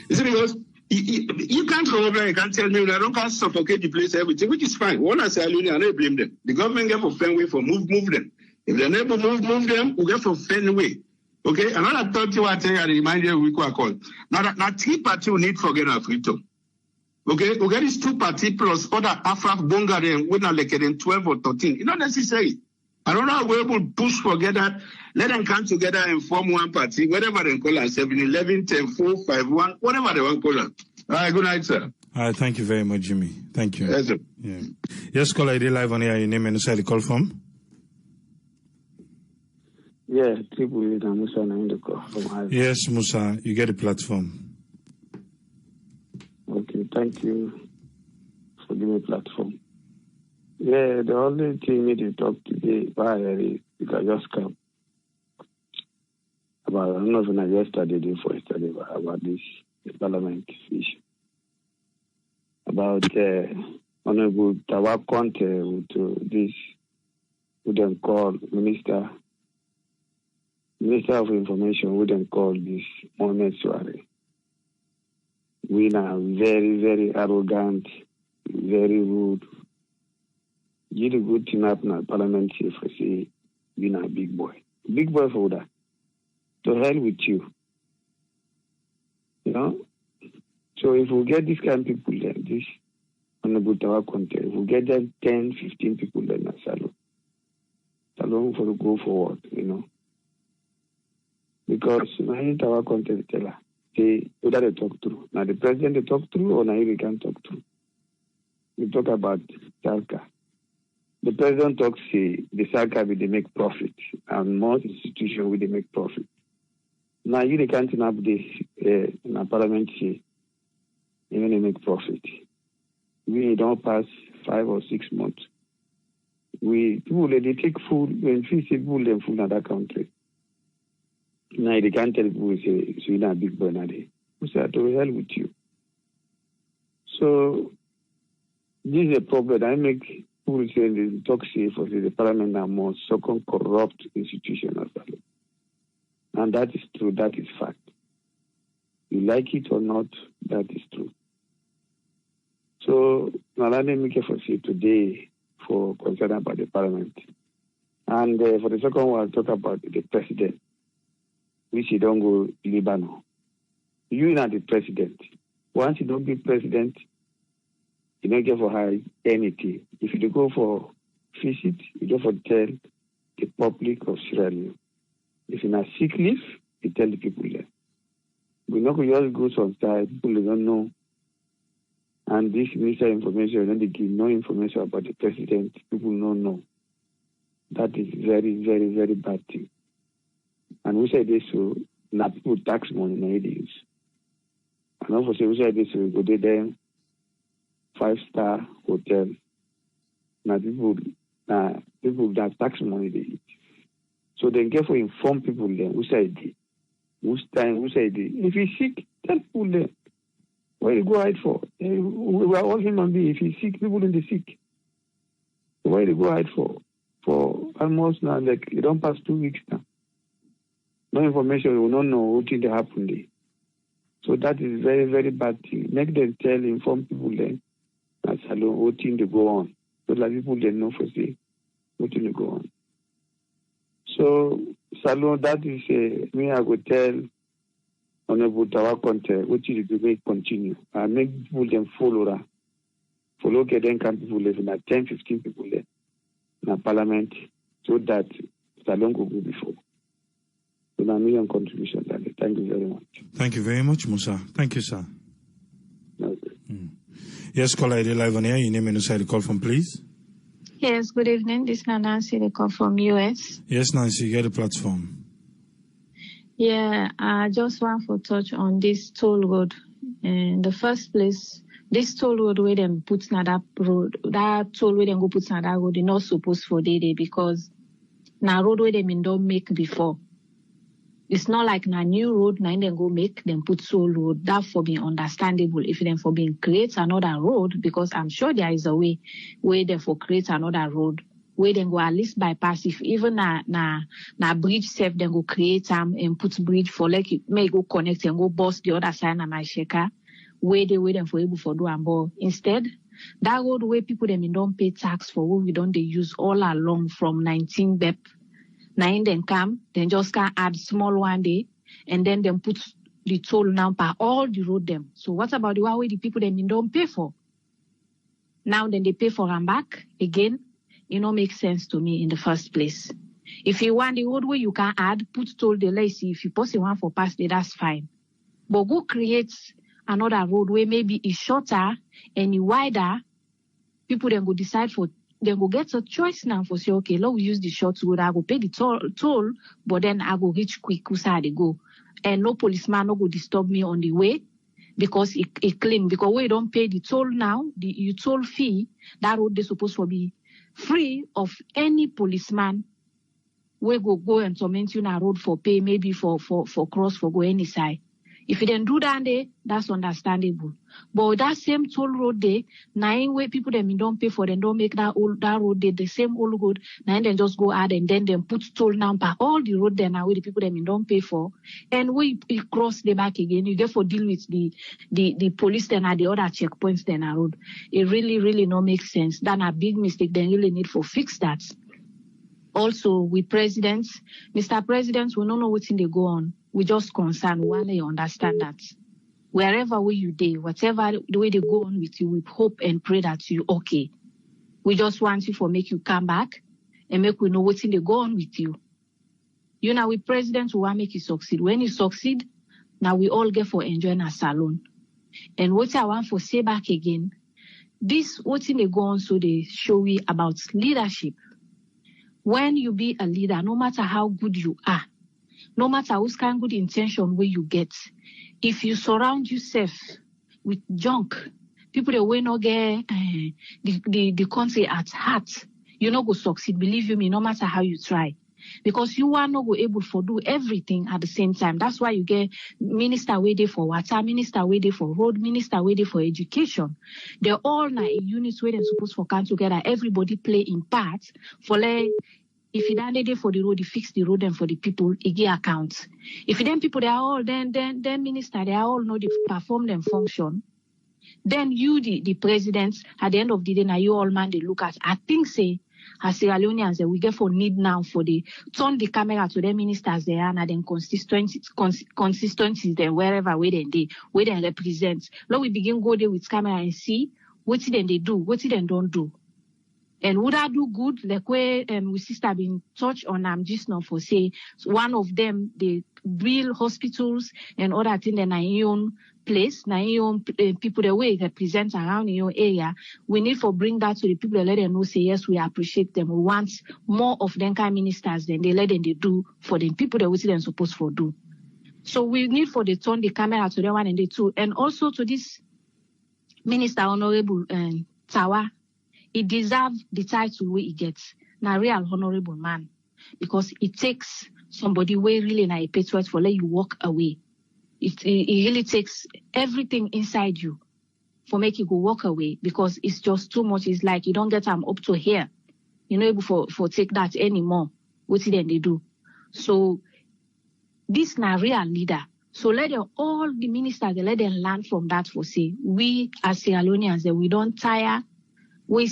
He said because you can't come over and you can't tell me I don't can't suffocate the place everything, which is fine. One I say I don't blame them. The government get for fair way for move them. If they're able to move them, we get for fair way. Okay, another thought you want to tell you, remind you we call. Now 3 parties we need to get a free talk. Okay, we get these 2 parties plus other Afraf Bonga then we're not like in 12 or 13. It's not necessary. I don't know how we're able to push forget that. Let them come together and form one party, whatever they call us, 7, 11, 10, 4, 5, 1, whatever they want to call us. All right, good night, sir. All right, thank you very much, Jimmy. Thank you. Yes, sir. Yeah. Yes, caller, I did live on here. Your name and where you call from? Yeah, Tripoli and Musa from Yes, Musa, you get a platform. Okay, thank you for giving me a platform. Yeah, the only thing we need to talk today about is because I just come about, I don't know if I yesterday, day before yesterday, about this parliament issue. About Honorable Tawa Conte with this, who then call Minister of Information, who then call this Mohamed Suare. We are very, very arrogant, very rude. You do good thing up in the parliament chief for say, being a big boy. Big boy for that. To hell with you. You know? So if we get this kind of people there, this Honorable Tawa Conte, if we get that 10, 15 people there in a salon for to go forward, you know. Because I Tawa Conte tell her, say, whether they talk through. Now the president they talk through or now they can't talk through. We talk about Salka. The president talks, say, the Salka will they make profit, and most institutions will they make profit. Now you can't have this in a parliament say, even they make profit. We don't pass 5 or 6 months. People they take food when people them food in that country. Now they can't tell people say so you're not a big boy now. We say to hell with you. So this is a problem. I make people say the toxic for the parliament are more so-called corrupt institution as well. And that is true, that is fact. You like it or not, that is true. So Nalane Mike for say today for concern about the parliament. And for the second one, I'll talk about the president, which you don't go Lebanon. You are not the president. Once you don't be president, you don't get for high anything. If you go for visit, you go for tell the public of Sierra Leone. If you're not sick leave, you tell the people there. We're not going to just go sometimes, people don't know. And this minister information, then they give no information about the president, people don't know. That is very, very, very bad thing. And we say this so now people tax money nowadays. And also say we say this so we go there 5-star hotel. Now people that tax money they eat. So they get for inform people then who say it. Who's time who say it. If he's sick, tell people then. Where you go hide for? We are all human beings. If he's sick, people in the sick. Where you go hide for? For almost now, like you don't pass 2 weeks now. No information, we don't know what thing happened there. So that is very, very bad thing. Make them inform people then that salon what thing they go on. So that people they know for say what thing they go on. So salon that is me I go tell Honorable Tawa Conte, what is to make continue. I make people them follow that. Follow get then can people live in that 10, 15 people there in a parliament so that salon go before. So a million contribution. Thank you very much. Thank you very much, Musa. Thank you, sir. Okay. Yes, caller ID live on air. Your name and who side the call from, please. Yes, good evening. This is Nancy, the call from US. Yes, Nancy, you get the platform. Yeah, I just want to touch on this toll road. In the first place, this toll road where them put na that road, that toll where them go put na that road, they're not supposed for day because na road where them don't make before. It's not like na new road, na then go make them put toll road. That for being understandable. If them for being create another road, because I'm sure there is a way where they for create another road, where then go at least bypass. If even na bridge safe, then go create and put bridge for like it may go connect and go bust the other side na my shaker. Where they wait them for able for do and bo. Instead, that road where people them don't pay tax for what we don't they use all along from 19 BEP. Now then come, then just can add small one day, and then put the toll number all the road them. So what about the one where the people them don't pay for? Now then they pay for them back again. It don't make sense to me in the first place. If you want the road where you can add, put toll delay. See if you post one for past day, that's fine. But go create another road where maybe it's shorter and wider. People then go decide for they go get a choice now for say, okay, let we use the short road. I go pay the toll, but then I go reach quick where they go. And no policeman no go disturb me on the way because it claim because we don't pay the toll now, the toll fee, that road they supposed to be free of any policeman. We go and torment you na road for pay, maybe for cross for go any side. If you didn't do that day, that's understandable. But that same toll road day, nine way people them don't pay for them, don't make that road day the same old road, nine then just go out and then put toll number all the road there now where the people them don't pay for, and we cross the back again. You get for deal with the police then at the other checkpoints then a road. It really no make sense. That's a big mistake. They really need for fix that. Also, we presidents, Mr. President, we don't know what's in they go on. We just concerned while they understand that wherever way you day, whatever the way they go on with you, we hope and pray that you okay. We just want you for make you come back and make we know what's in they go on with you. You know, we president we want make you succeed. When you succeed, now we all get for enjoying a salon. And what I want for say back again, this what's in they go on so they show we about leadership. When you be a leader, no matter how good you are, no matter whose kind of good intention where you get, if you surround yourself with junk, people that will not get the country at heart, you not go succeed. Believe you me, no matter how you try, because you are not go able to do everything at the same time. That's why you get minister waiting for water, minister waiting for road, minister waiting for education. They're all now units where they're supposed to come together. Everybody play in parts for like. If you done day for the road, you fix the road and for the people, you get accounts. If then people they are all then minister, they are all know they perform them function. Then you the presidents at the end of the day now you all man they look at. I think say as Sierra Leoneans we get for need now for the turn the camera to the ministers there and then consistencies then wherever where they represent. Now we begin go there with camera and see what then they do, what then don't do. And would I do good? Like where we sister been touched on just now for say one of them they build hospitals and other things in our own place, our own people the way represent around in your area. We need to bring that to the people and let them know say yes we appreciate them. We want more of them kind of ministers than they let them they do for them people that we see them supposed to do. So we need for the turn the camera to the one and the two, and also to this Minister Honorable Tawa. He deserves the title where he gets. Now, real honorable man. Because it takes somebody way really na a patriot for let you walk away. It really takes everything inside you for make you go walk away because it's just too much. It's like you don't get up to here. You're not able for take that anymore. What then they do? So this na real leader. So let them, all the ministers, they let them learn from that for say, we as Sierra Leoneans, that we don't tire. We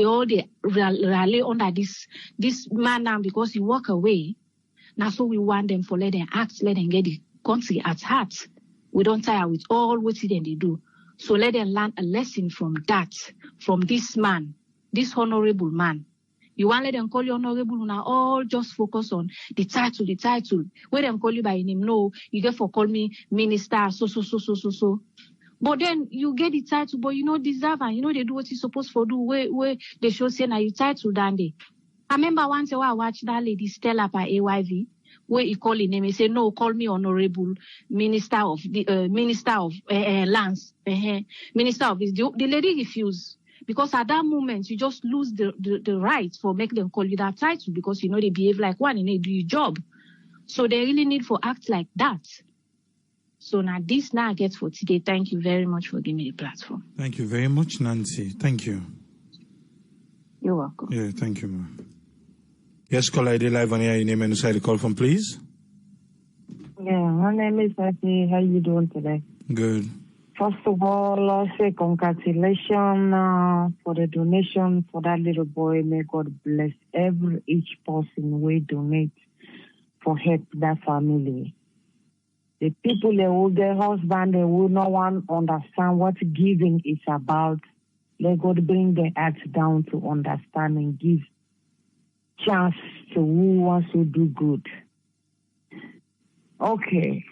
all rally under this man now because he walk away. Now so we want them for let them act, let them get the country at heart. We don't tire with all what they do. So let them learn a lesson from that, from this man, this honorable man. You want let them call you honorable now, all just focus on the title. When them call you by name, no, you get for call me minister, so. But then you get the title, but you know deserve and you know they do what you're supposed to do. Where they show say now you title down there. I remember once I watched that lady Stella by AYV, where he call his name, he say no, call me honorable minister of the minister of lands, minister of this. The lady refused because at that moment you just lose the right for make them call you that title because you know they behave like one and they do your job. So they really need for act like that. So now this now I get for today. Thank you very much for giving me the platform. Thank you very much, Nancy. Thank you. You're welcome. Yeah, thank you, ma. Yes, caller ID live on air. Your name and inside the call from, please. Yeah, my name is Nancy. How you doing today? Good. First of all, I say congratulations for the donation for that little boy. May God bless each person we donate for help that family. The people that will get husband, they will not want to understand what giving is about. Let God bring their acts down to understand and give chance to who wants to do good. Okay.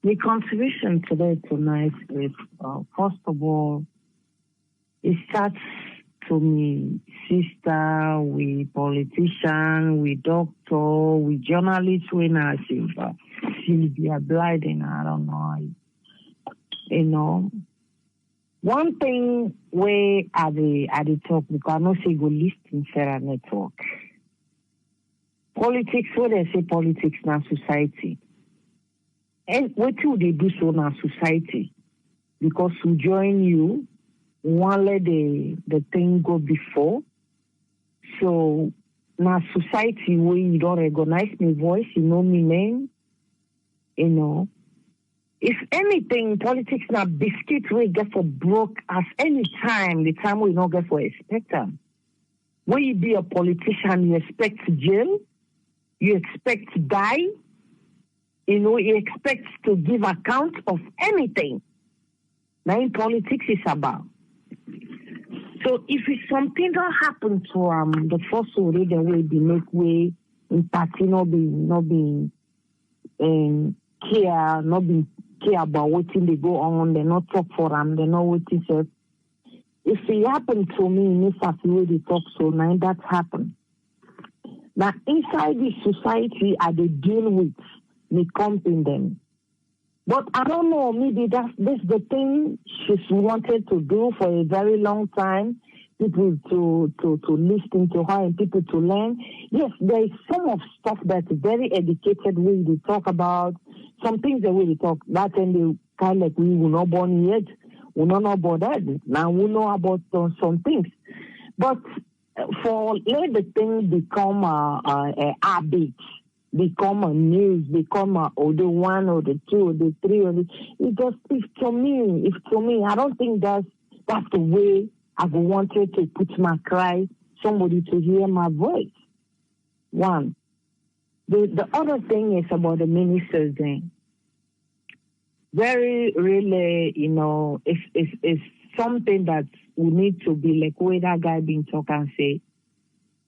The contribution tonight is, first of all, it starts so me sister, we politician, we doctor, we journalist, we nurses, Sylvia Blyden, I don't know. You know, one thing where at the talk, because I know say go list in Sarah Network. Politics, where they say politics now society. And what do they do so now society? Because we join you, one let the thing go before. So now society where you don't recognize my voice, you know me name, you know. If anything, politics now biscuit we get for broke as any time, the time we not get for expect them. When you be a politician, you expect jail, you expect to die, you know, you expect to give account of anything. Now in politics is about. So if it's something that happened to the first already, then will be make way in party not being care, not being care about what they go on, they not talk for them, they know what he said. If it happened to me in this way they talk so now that happened. Now inside this society I they deal with me comping them. But I don't know, maybe that's the thing she's wanted to do for a very long time. People to listen to her and people to learn. Yes, there is some of stuff that's very educated way they talk about. Some things the way they talk, that and they kind of like we were not born yet. We don't know about that. Now we know about some things. But for let the thing become a habit, become a news, become or the one or the two or the three or the if to me, I don't think that's the way I wanted to put my cry, somebody to hear my voice. One. The other thing is about the ministers thing. Very really, you know, it's something that we need to be like where that guy been talking and say,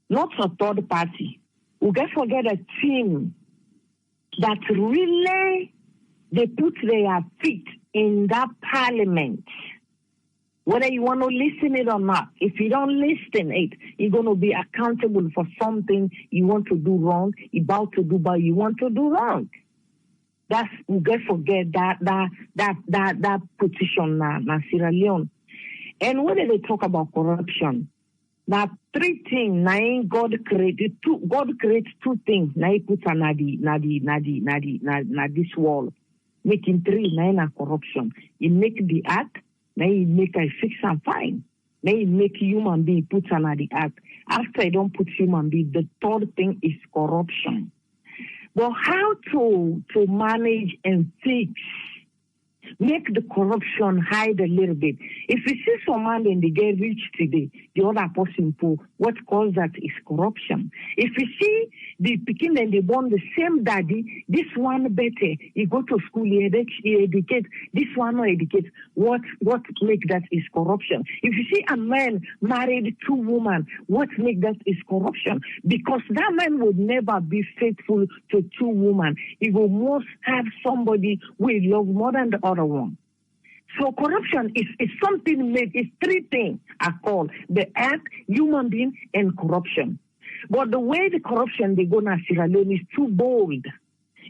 not a third party. We can't forget a team that really they put their feet in that parliament. Whether you want to listen it or not, if you don't listen it, you're going to be accountable for something you want to do wrong, you're about to do, but you want to do wrong. That's we can't forget that position na Sierra Leone. And when they talk about corruption, now three things. Now God created two things. Now He put na this wall, making three. Now na corruption. He make the act. Now He make I fix and fine. Now He make human being put on the act. After I don't put human being, the third thing is corruption. But how to manage and fix, make the corruption hide a little bit. If you see someone and they get rich today, the other person poor, what causes that is corruption. If you see the picking and they born the same daddy, this one better, he go to school, he educate, this one no educate. What make that is corruption? If you see a man married two women, what make that is corruption? Because that man would never be faithful to two women. He will most have somebody who he love more than the other one. So corruption is something made, it's three things I call the act, human being, and corruption. But the way the corruption they go now Sierra Leone is too bold.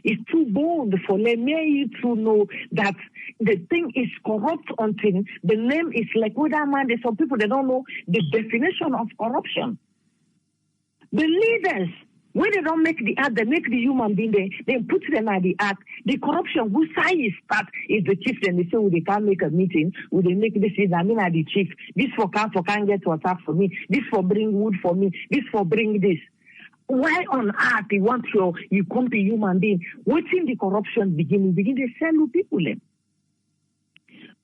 It's too bold for you to know that the thing is corrupt until the name is like with that man. There's some people they don't know the definition of corruption. The leaders, when they don't make the act, they make the human being, they put them at the act. The corruption, whose side is start is the chief, and they say, they can't make a meeting, will they make this, I mean, the chief, this for can't get water for me, this for bring wood for me, this for bring this. Why on earth you want you come to human being? Waiting the corruption begin to sell people.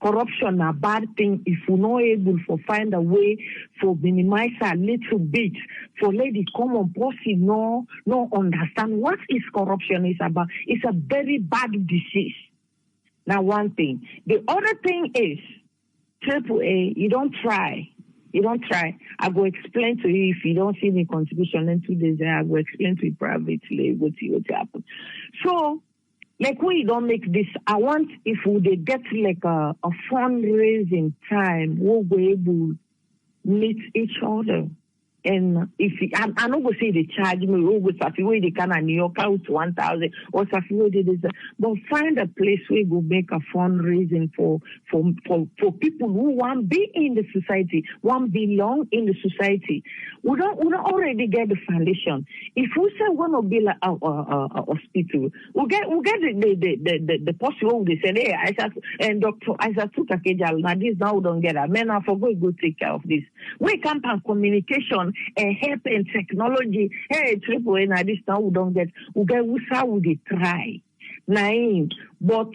Corruption a bad thing if we're not able to find a way for minimize a little bit, for let the common person no understand what is corruption is about. It's a very bad disease. Now one thing. The other thing is AAA, you don't try. I will explain to you if you don't see any contribution in 2 days, I will explain to you privately what happened. So like we don't make this, I want if we get like a fundraising time, we'll be able meet each other. And if I'm not going to say they charge me, Safi they can New York out 1,000 or Safi they this, but find a place where go make a fundraising for people who want to be in the society, want to belong in the society. We don't already get the foundation. If we say we're going to build a hospital, we get the possible. They say, hey, and Dr. Isaac Tutakejal, now this now we don't get that. Men are for go take care of this. We can't have communication and help and technology. Hey, triple and this now we don't get. We would try. Nine, but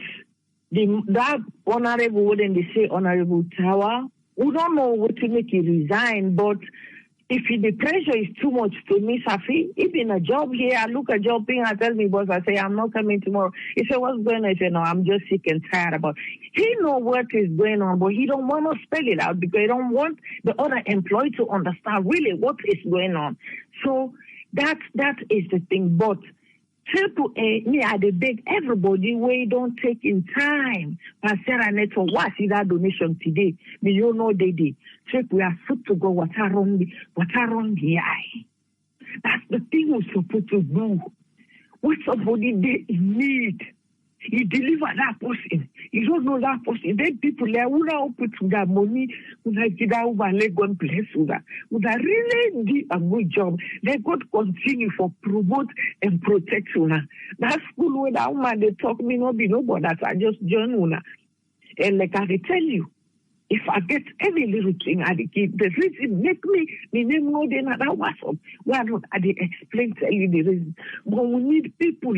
that honorable when they say honorable Tower, we don't know what to make it resign. But if the pressure is too much to me, Safi, if in a job here, I look at job thing, I tell me boss, I say I'm not coming tomorrow. He said, what's going on? I say, no, I'm just sick and tired about. He know what is going on, but he don't want to spell it out because he don't want the other employee to understand really what is going on. So that is the thing. But Triple A, me, I beg everybody we don't take in time. Sarah Network, what is that donation today? Me, you know they did. Triple, we are supposed to go what are wrong the eye. That's the thing we're supposed to do. What somebody they need. You deliver that person. You don't know that person. Then people there would have put that money, would have did that over leg one place would have really did a good job. They could continue for promote and protect una. That school where that woman they talk me no be nobody that I just join una. And like I tell you, if I get any little thing I give, the reason make me name more than that WhatsApp. Why don't I explain tell you the reason? But we need people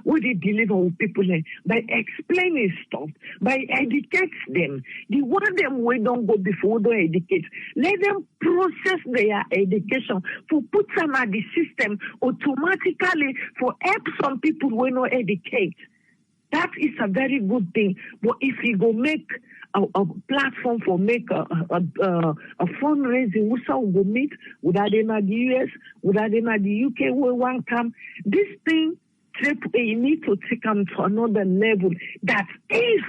where they deliver with people by explaining stuff, by educate them. The one them we don't go before don't educate. Let them process their education for put some at the system automatically for help some people who not educate. That is a very good thing. But if you go make a platform for make a fundraising, we shall go meet with that in the US, with that in the UK, where one come. This thing, you need to take them to another level. That if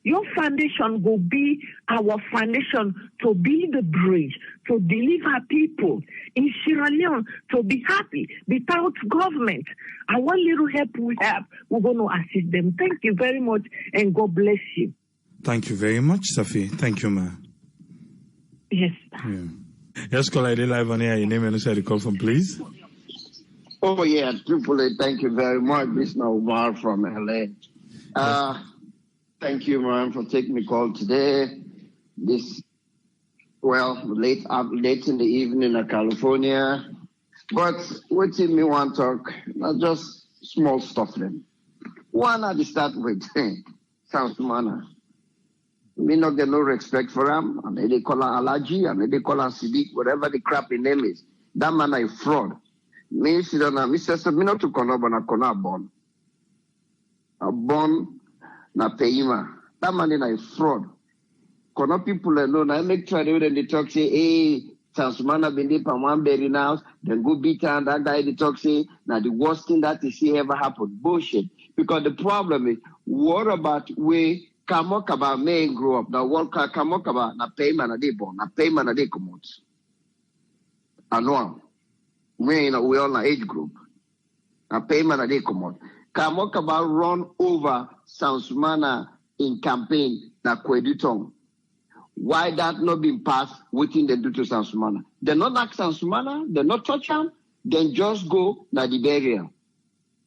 your foundation will be our foundation to build the bridge, to deliver people in Sierra Leone to be happy without government. And what little help we have, we're going to assist them. Thank you very much, and God bless you. Thank you very much, Safi. Thank you, ma. Yes. Yeah. Yes, call ID live on air. Your name and where you call from, please. Oh, yeah, Triple A, thank you very much. This is Omar from LA. Thank you, man, for taking the call today. Late in the evening in California. But what did me want to talk? Not just small stuff then. One at the start with South Mana. Me not get no respect for him, and they call him Alaji, and they call him Siddiq, whatever the crap his name is. That man is fraud. Me sit down and me says me not to call up and I call a born. A born na payima. That man is fraud. Kono people alone. I make try when they talk say, hey, Sansumana been there for one berry now, then go beat and that guy they talk say, now the worst thing that is ever happened. Bullshit. Because the problem is, what about we Kamok about men grow up. Now what Kamok about na payment na they born, na payment na they come out. Annual. We all na age group. Na payment na they come out. Kamok about run over Sansumana in campaign na Kwedutong. Why that not been passed within the do to Sansumana? They not ask Sansumana, they not touch him, then just go na the burial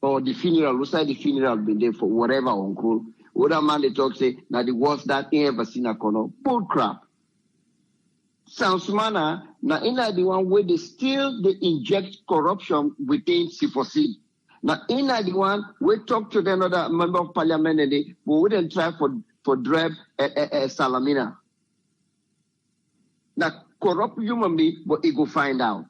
or the funeral. Looks like the funeral been there for whatever uncle. Other man they talk say na the worst that he ever seen a corner. Bull crap. Sansumana na ina the one where they inject corruption within C4C. Now ina the one we talk to the other member of parliament and they wouldn't try for Dreb Salamina. Now, corrupt human being, but it go find out.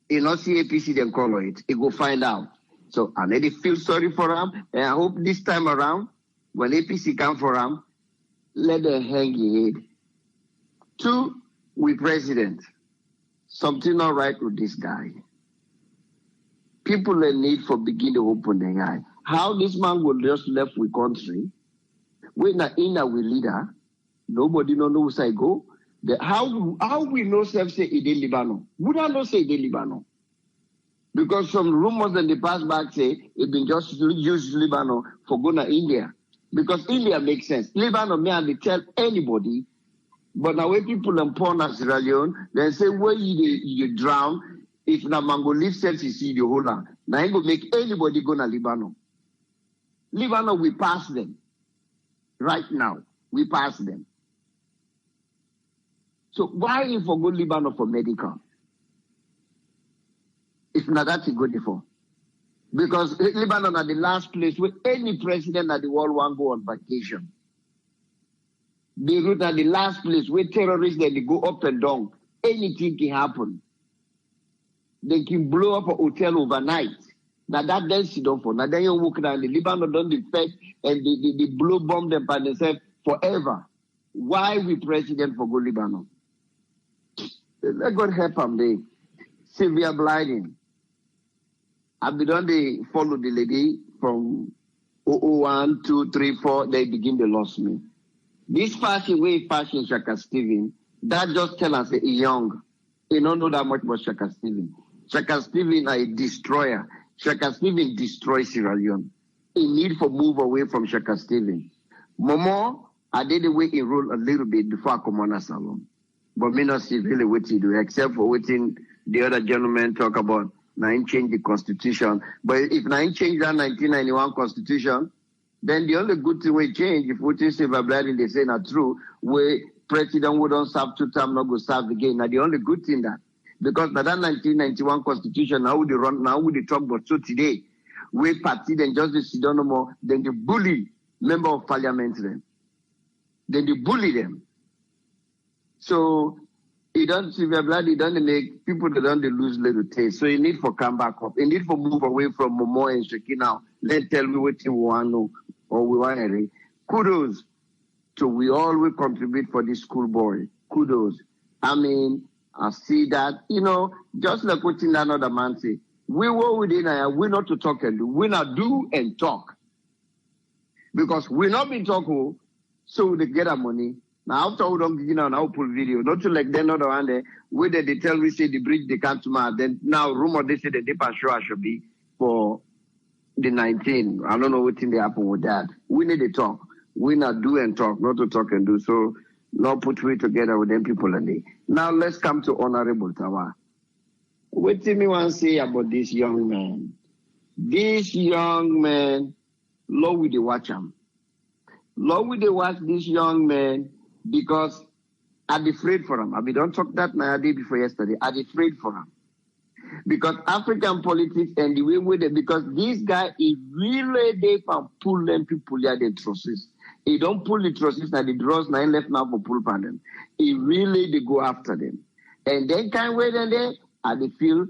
You know, CAPC then call it. It go find out. So I really feel sorry for him, and I hope this time around, when APC come for him, let them hang your head. 2, we president. Something not right with this guy. People in need for begin to open their eye. How this man will just left with country, when in our leader, nobody know where I go. How we know self say it in Lebanon? Would I not say it in Lebanon? Because some rumors in the past back say it been just use Lebanon for going to India. Because India makes sense. Lebanon may have to tell anybody, but now when people in porn as Sierra Leone, they say where you drown, if na mango leaf self you see the whole land. Now it will make anybody go to Lebanon. Lebanon, we pass them. Right now, we pass them. So why if we go Lebanon for medical? If not that, you go for. Because Lebanon are the last place where any president of the world want go on vacation. Beirut are the last place where terrorists they go up and down. Anything can happen. They can blow up a hotel overnight. Now that then sit down for. Now then you walk down the Lebanon don't defect and they blow bomb them by themselves forever. Why we president for go Lebanon? Let God help them. They severe blinding. I've been on the follow the lady from 001, 2, 3, 4. They begin to lose me. This fashion way fashion Shaka Steven. That just tell us he's young. He don't know that much about Shaka Steven. Shaka Steven a destroyer. Shaka Steven destroys Sierra Leone. He need for move away from Shaka Steven. Momo, I did the way he roll a little bit before I come on a salon. But me not see really what he do, except for waiting the other gentleman talk about nine change the constitution. But if nine change that 1991 constitution, then the only good thing we change, if we say Blair they say not true, where president wouldn't serve 2 terms, not go serve again. Now the only good thing that because that 1991 constitution now would run now would they talk about so today, we party then just sit down no more, then they bully member of parliamentary. Then they bully them. So it don't see blood, it don't make people that don't lose little taste. So you need for come back up. You need for move away from Momo and Sheki now. Then tell me what you want to know or we want to read. Kudos to we all will contribute for this school boy. Kudos. I mean, I see that, just like what another man say, we were within we not to talk and do. We not do and talk. Because we not been talking, so they get our money. Now after we don't begin now pull video, not to like then other one there, where they tell we say the bridge they can't tomorrow. Then now rumor they say the dip show I should be for the 19. I don't know what thing they happen with that. We need to talk. We not do and talk, not to talk and do. So not put we together with them people and they. Now let's come to Honorable Tawa. What do me want to say about this young man? This young man, Lord will they watch him. Lord will they watch this young man because I'm afraid for him. I mean, don't talk that now, I did before yesterday. I'm afraid for him. Because African politics and the way with it, because this guy is really they can pull them people here the trusses. He don't pull the trusses and the draws nine left now for pull pan them. He really they go after them. And then can't wait and then they feel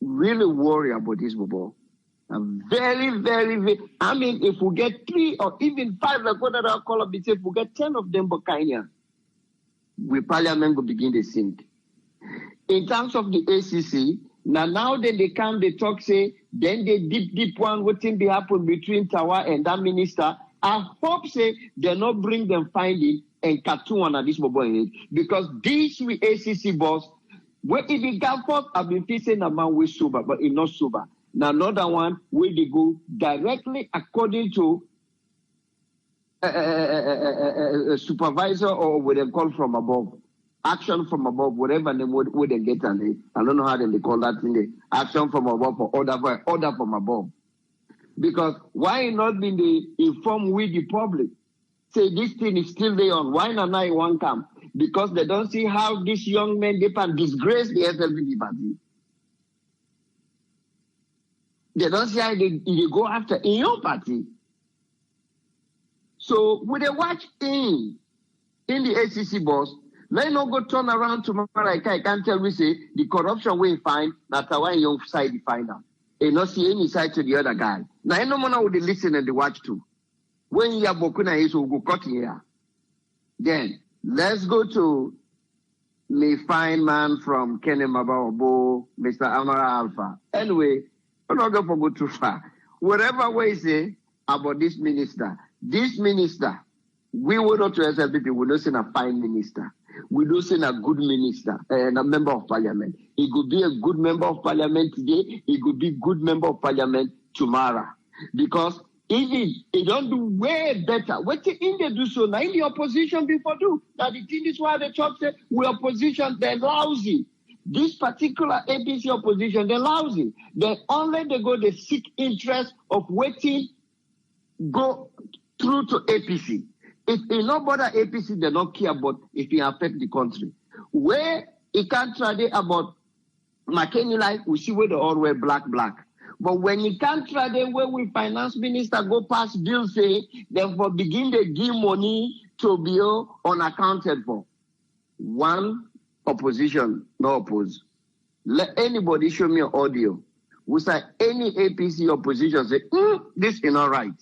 really worried about this bubble. Very, very, very. I mean, if we get 3 or even 5, like what I call up, if we get 10 of them, Bokanya, we Parliament will begin to sink. In terms of the ACC, now then they come, they talk, say, then they deep one, what thing be happen between Tawa and that minister. I hope, say, they not bring them finding and cartoon on this mobile in it. Because these we ACC boss, where if it got first, I've been facing a man with sober, but it's not sober. Now another one where they go directly according to a supervisor or what they call from above, action from above, whatever name where they get and I don't know how they call that thing. Action from above or order from above. Because why not being the informed with the public? Say this thing is still there on. Why not now it won't come? Because they don't see how this young man they can disgrace the SLPP party. They don't see how they go after in your party. So when they watch in the ACC boss, let not go turn around tomorrow. I can't tell we say the corruption we find that's why your side find out. And not see any side to the other guy. Now no one would listen and they watch too. When you have Bokuna is will go cut here. Then let's go to the fine man from Kenemabaobo, Mr. Amara Alpha. Anyway, I'm not going to go too far. Whatever we say about this minister, we will not to SLPP, we will not send a fine minister. we don't say a good minister and a member of parliament. He could be a good member of parliament today. He could be good member of parliament tomorrow. Because even he don't do way better. What in they do so now in the opposition before do. Now the thing is why the church say we opposition, they're lousy. This particular APC opposition, they're lousy. They only they go the seek interest of waiting, go through to APC. If they not bother APC, they don't care about if it affect the country. Where it can't try about McKinney life, we see where they all wear black. But when you can't try where we finance minister go past bill say, therefore begin to give money to bill unaccounted for. One opposition, no oppose. Let anybody show me an audio. We say any APC opposition say, this is not right.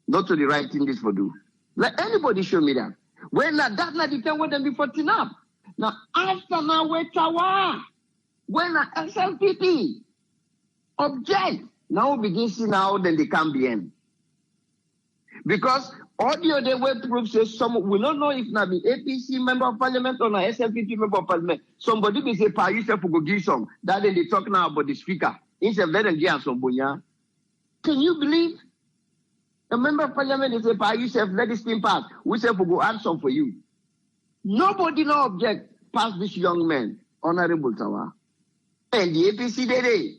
Not to the right thing this for do. Let anybody show me that. When that not the time when them before up. Now after now we tower. When a SLPP object, now we begin see now then they can be in. Because audio they will prove say some we don't know if not be APC member of parliament or a SLPP member of parliament. Somebody will say pa yourself go give some. That then they talk now about the speaker. Instead let them give some bunya. Can you believe? A member of parliament is say pa yourself let this thing pass. We say we go add some for you. Nobody no object past this young man, Honorable Tawa. And the APC they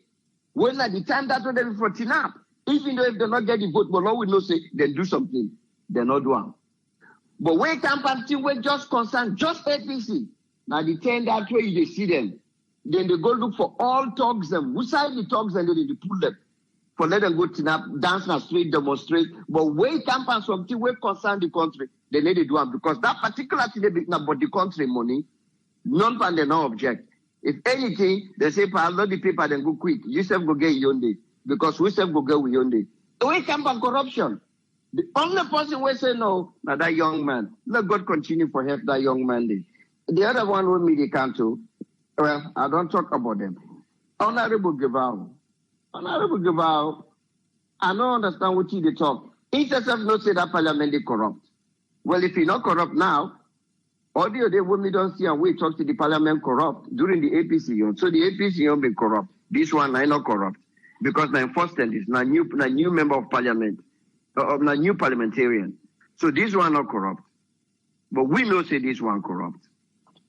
when at the time that when they for TINAP, even though if they not get the vote, but Lord will not say they do something. They not do it. But when campaign we just concerned, just APC. Now the time that way they see them, then they go look for all talks them. Who side the talks and then they pull them. For let them go TINAP, dance on the street, demonstrate. But when campaign something we concern the country, they need to do it because that particular thing they be about the country money, none can they no object. If anything, they say, load the paper, then go quick. You self go get Yonde. Because we self go get Yonde. We come back corruption. The only person we say no, now that young man. Let God continue for help that young man. The other one with me, they come to. Well, I don't talk about them. Honorable Gavao. Honorable Gavao, I don't understand what they talk. He yourself not say that parliament is corrupt. Well, if you're not corrupt now, audio they when we don't see and we talk to the parliament corrupt during the APC. So the APC been corrupt. This one I not corrupt because my first stand is na new member of parliament or na new parliamentarian. So this one not corrupt, but we know say this one corrupt.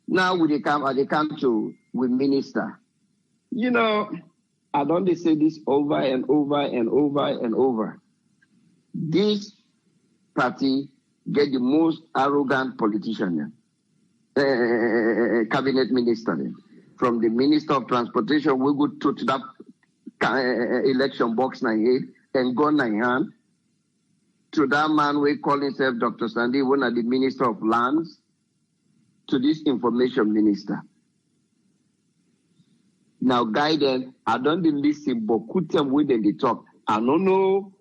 Now they come to with minister. You know, I don't say this over and over and over and over. This party get the most arrogant politician. Cabinet minister. From the Minister of Transportation, we go to that election box 98 and gun in hand. To that man we call himself Dr. Sandy, one of the Minister of Lands, to this information minister. Now, guidance, I don't listen, but could them with them they talk. I don't know.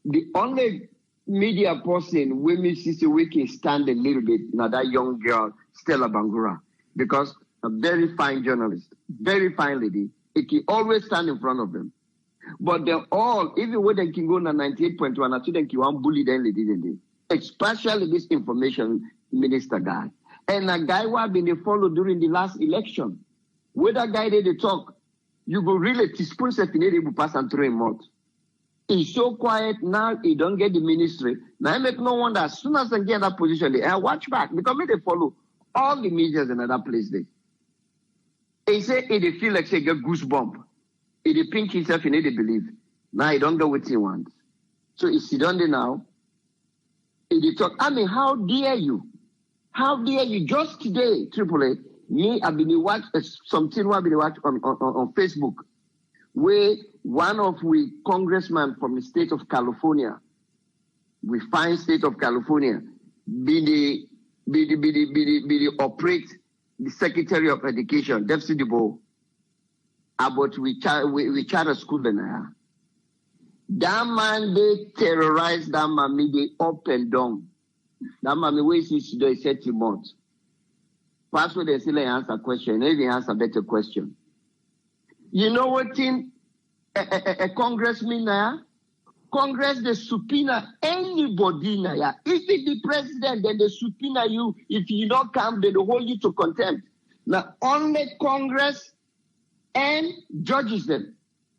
The only media person when me see we can stand a little bit now that young girl Stella Bangura, because a very fine journalist, very fine lady, it can always stand in front of them. But they're all, even when they can go na 98.1, I see them can bully them lady, especially this information minister guy. And a guy who have been followed during the last election. With that guy they talk, you go really teaspoon will pass and throw him out. He's so quiet now, he don't get the ministry. Now I make no wonder as soon as they get that position, they watch back because they follow all the medias in that place there. He say he feel like say get goosebump. He pink himself, he need to believe. Now he don't get what he wants. So he sit down there now. He talk. I mean, how dare you? How dare you? Just today, AAA, me I've been watch something I've been watch on Facebook, where one of we congressman from the state of California, we fine state of California, be the operate the Secretary of Education, Deputy Debo, about we charter school then. That man they terrorize that man, they up and down. That man way he should set him out. Pastor they still answer question, maybe answer better question. You know what thing a congressman Congress, they subpoena anybody now. If it's the president, then they subpoena you. If you don't come, then they hold you to contempt. Now, only Congress and judges them.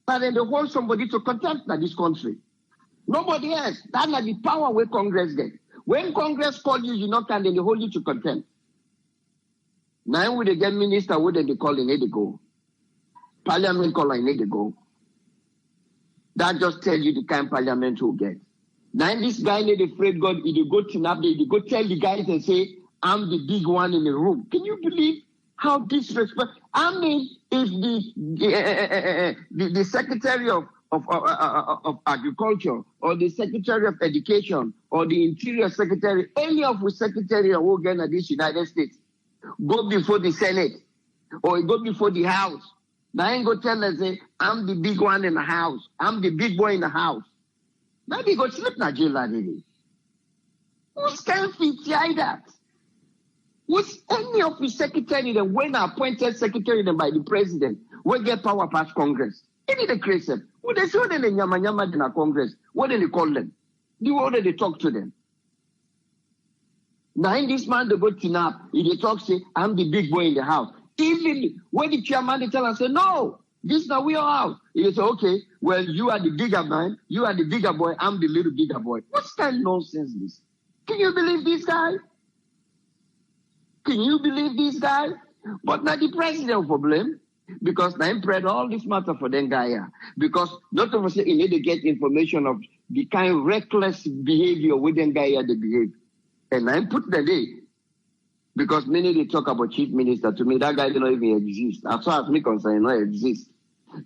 But then they hold somebody to contempt in this country. Nobody else. That's not the power where Congress gets. When Congress calls you, you not come, then they hold you to contempt. Now, when they get minister, what they call in, they go. Parliament call in, they go. That just tell you the kind of parliament will get. Now, this guy need afraid God, he go to Nab, he go tell the guys and say, I'm the big one in the room. Can you believe how disrespectful? I mean, if the Secretary of Agriculture or the Secretary of Education or the Interior Secretary, any of the Secretary of organ of this United States, go before the Senate or go before the House. Now I ain't go tell us, say, I'm the big one in the house. I'm the big boy in the house. Now they go sleep Nigeria, really. Who's can fit that? Who's any of the secretary then when appointed secretary then by the president will get power past Congress? Any the crazy. What they show them in Yama in a Congress? What do they call them? The way they talk to them. Now in this man they go to nap, they talk say, I'm the big boy in the house. Even when the chairman they tell us say, no, this is not we are out. He say, okay, well, you are the bigger man, you are the bigger boy, I'm the little bigger boy. What's that nonsense this? Can you believe this guy? Can you believe this guy? But not the president for blame. Because now I'm spread all this matter for them guy here. Because not of us say you need to get information of the kind of reckless behavior with them guy here they behave. And I put the day. Because many they talk about chief minister, to me that guy don't even exist. As far as me concerned, not exist.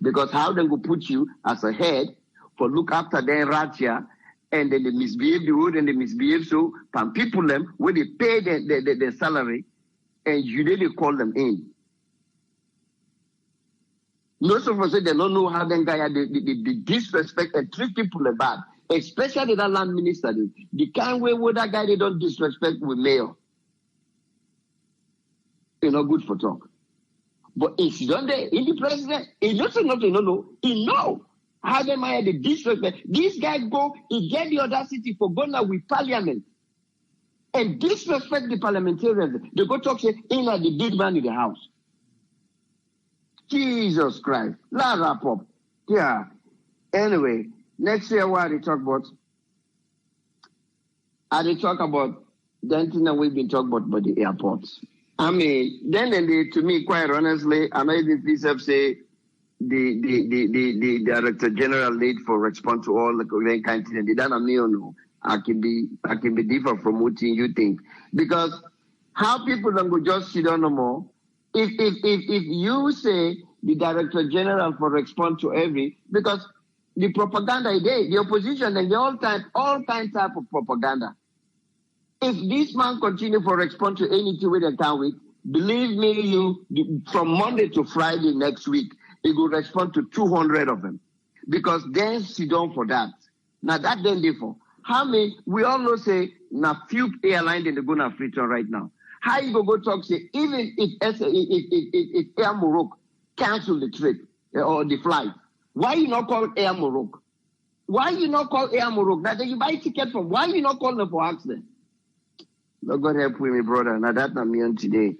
Because how they go put you as a head for look after them right here, and then they misbehave the road and they misbehave so from people them when they pay their salary and you didn't call them in. Most of us say they don't know how them guy they disrespect and treat people bad, especially that land minister. The kind way where that guy they don't disrespect with mayor. It's not good for talk. But if you don't there, in the president, he doesn't know. He know how they might the disrespect. This guy go, he get the audacity for going out with parliament and disrespect the parliamentarians. They go talk say, in like the big man in the house. Jesus Christ. Let's wrap up. Yeah. Anyway, next year what they talk about? They talk about the thing that we've been talking about the airports. I mean, then to me, quite honestly, I know even PCF say the Director General lead for response to all the kind of things. They don't know. I can be different from what you think. Because how people don't go just sit down no more. If you say the Director General for response to every, because the propaganda the opposition and all kinds type of propaganda. If this man continue for response to anything with the town week, believe me, from Monday to Friday next week, he will respond to 200 of them. Because then sit down for that. Now that then differ. How many, we all know say, now few airlines in the Guna Freetown right now. How you go talk say, even if Air Morocco cancel the trip or the flight, why you not call Air Morocco? Why you not call Air Morocco? Now you buy ticket from, why you not call them for accident? Lord God help with me, brother. Now that's not me on today.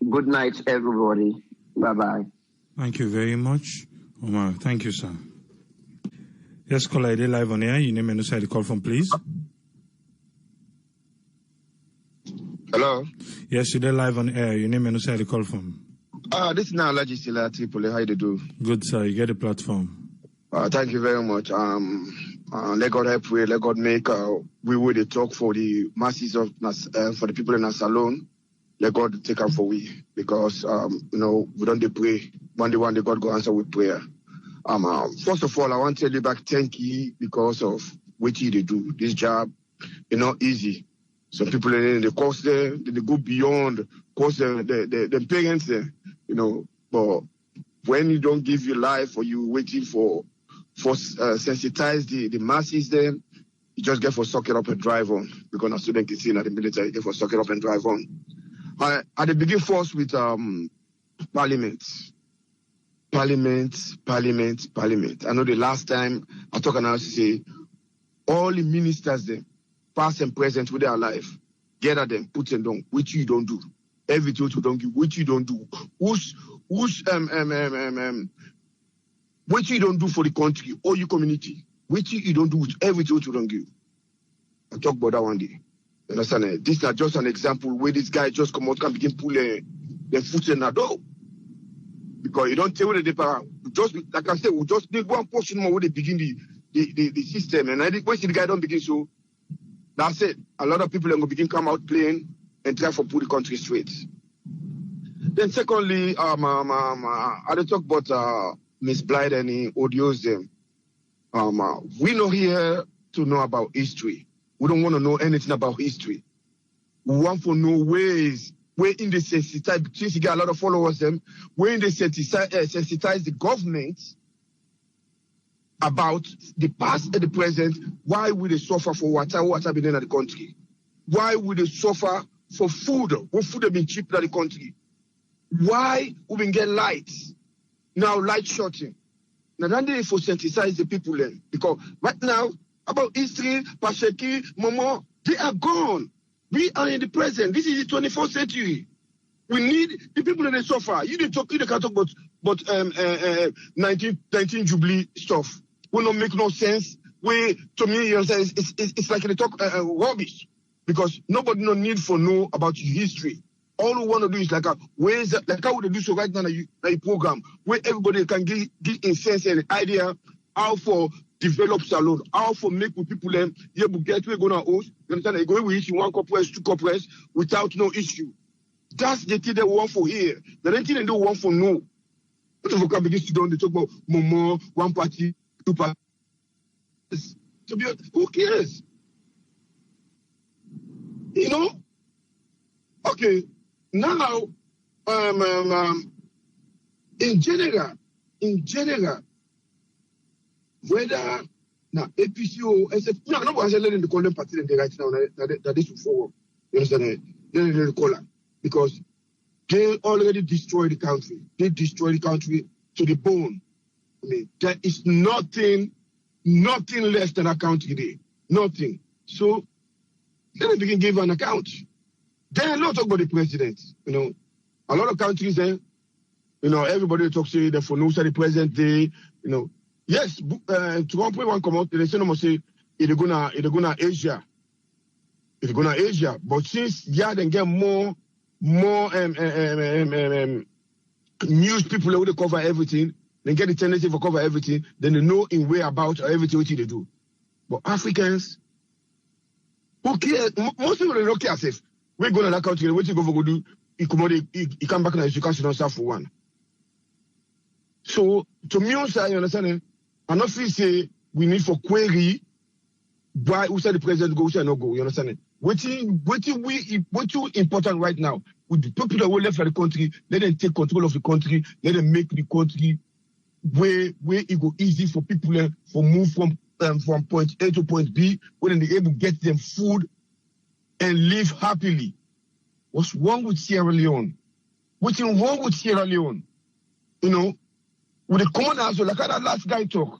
Good night, everybody. Bye-bye. Thank you very much, Omar. Thank you, sir. Yes, caller, are live on air. Your name and the call from, please. Hello? Yes, you're live on air. Your name and the call from. This is now Legisla Tripoli. How do you do? Good, sir. You get the platform. Thank you very much. Let God help we. Let God make we will talk for the masses of for the people in our salon. Let God take up for we because we don't pray. One day God go answer with prayer. First of all, I want to tell you back thank you because of what they do. This job is not easy. Some people they cost there, they go beyond cost the parents there, But when you don't give your life or you waiting for sensitize the masses there, you just get for suck it up and drive on. Because a student is in at the military, you get for suck it up and drive on. At the begin first with Parliament. I know the last time I talk and I say all the ministers them, past and present with their life, gather them, put them down, which you don't do. Everything you don't give, which you don't do. Which you don't do for the country or your community, which you don't do with everything you don't give. I'll talk about that one day. You understand? This is just an example where this guy just come out and begin pulling the foot in the door. Because you don't tell the paper. Just like I said, we just need one portion more where they begin the system. And I think once the guy don't begin so, that's it. A lot of people are going to begin come out playing and try to put the country straight. Then secondly, I talk about Miss Blythe and the audios them. We know here to know about history. We don't want to know anything about history. We want to know ways where in the sensitize, since you get a lot of followers them, where in the sensitize the government about the past and the present. Why would they suffer for what's happening in the country? Why would they suffer for food? What food have been cheap in the country? Why we been get lights? Now light shorting. Now then they for sensitize the people then. Because right now, about history, Pasheki, Momo, they are gone. We are in the present. This is the 24th century. We need the people that they suffer. You can't talk about 19 Jubilee stuff. Will not make no sense. To me, it's like they talk rubbish. Because nobody no need for know about your history. All we want to do is like how they do so right now in a program where everybody can get in sense and idea how for develop salon, how for make with people them able get we're gonna host. You understand? They go with issue 1 corporate, 2 corporates without no issue. That's the thing they want for here. The thing they don't want for no. But if we can begin to do, they talk about Momo, 1 party, 2 parties. To be who cares? You know? Okay. Now, in general, whether now APC or SF, no, I'm letting the calling party right now that they should forward. You understand? They call it because they already destroyed the country. They destroyed the country to the bone. I mean, there is nothing less than a country there. Nothing. So then they can give an account. Then not talk about the president. You know, a lot of countries then, you know, everybody talks to the for no say the president day, you know. Yes, Trump one come out, they say no more say it's gonna Asia. It's gonna Asia. But since they get more news people who they cover everything, they get the tendency to cover everything, then they know in way about everything what they do. But Africans, who cares? Most people don't care if we go to that country, what you go for do, you come back and you can't yourself for one. So to me, also, you understand? I'm not free say we need for query why who said the president go, who said no go. You understand? What important right now with the people that were left for the country, let them take control of the country, let them make the country where it go easy for people for move from point A to point B, when they're able to get them food and live happily. What's wrong with Sierra Leone? What's wrong with Sierra Leone? You know, with the common answer, like how that last guy talk.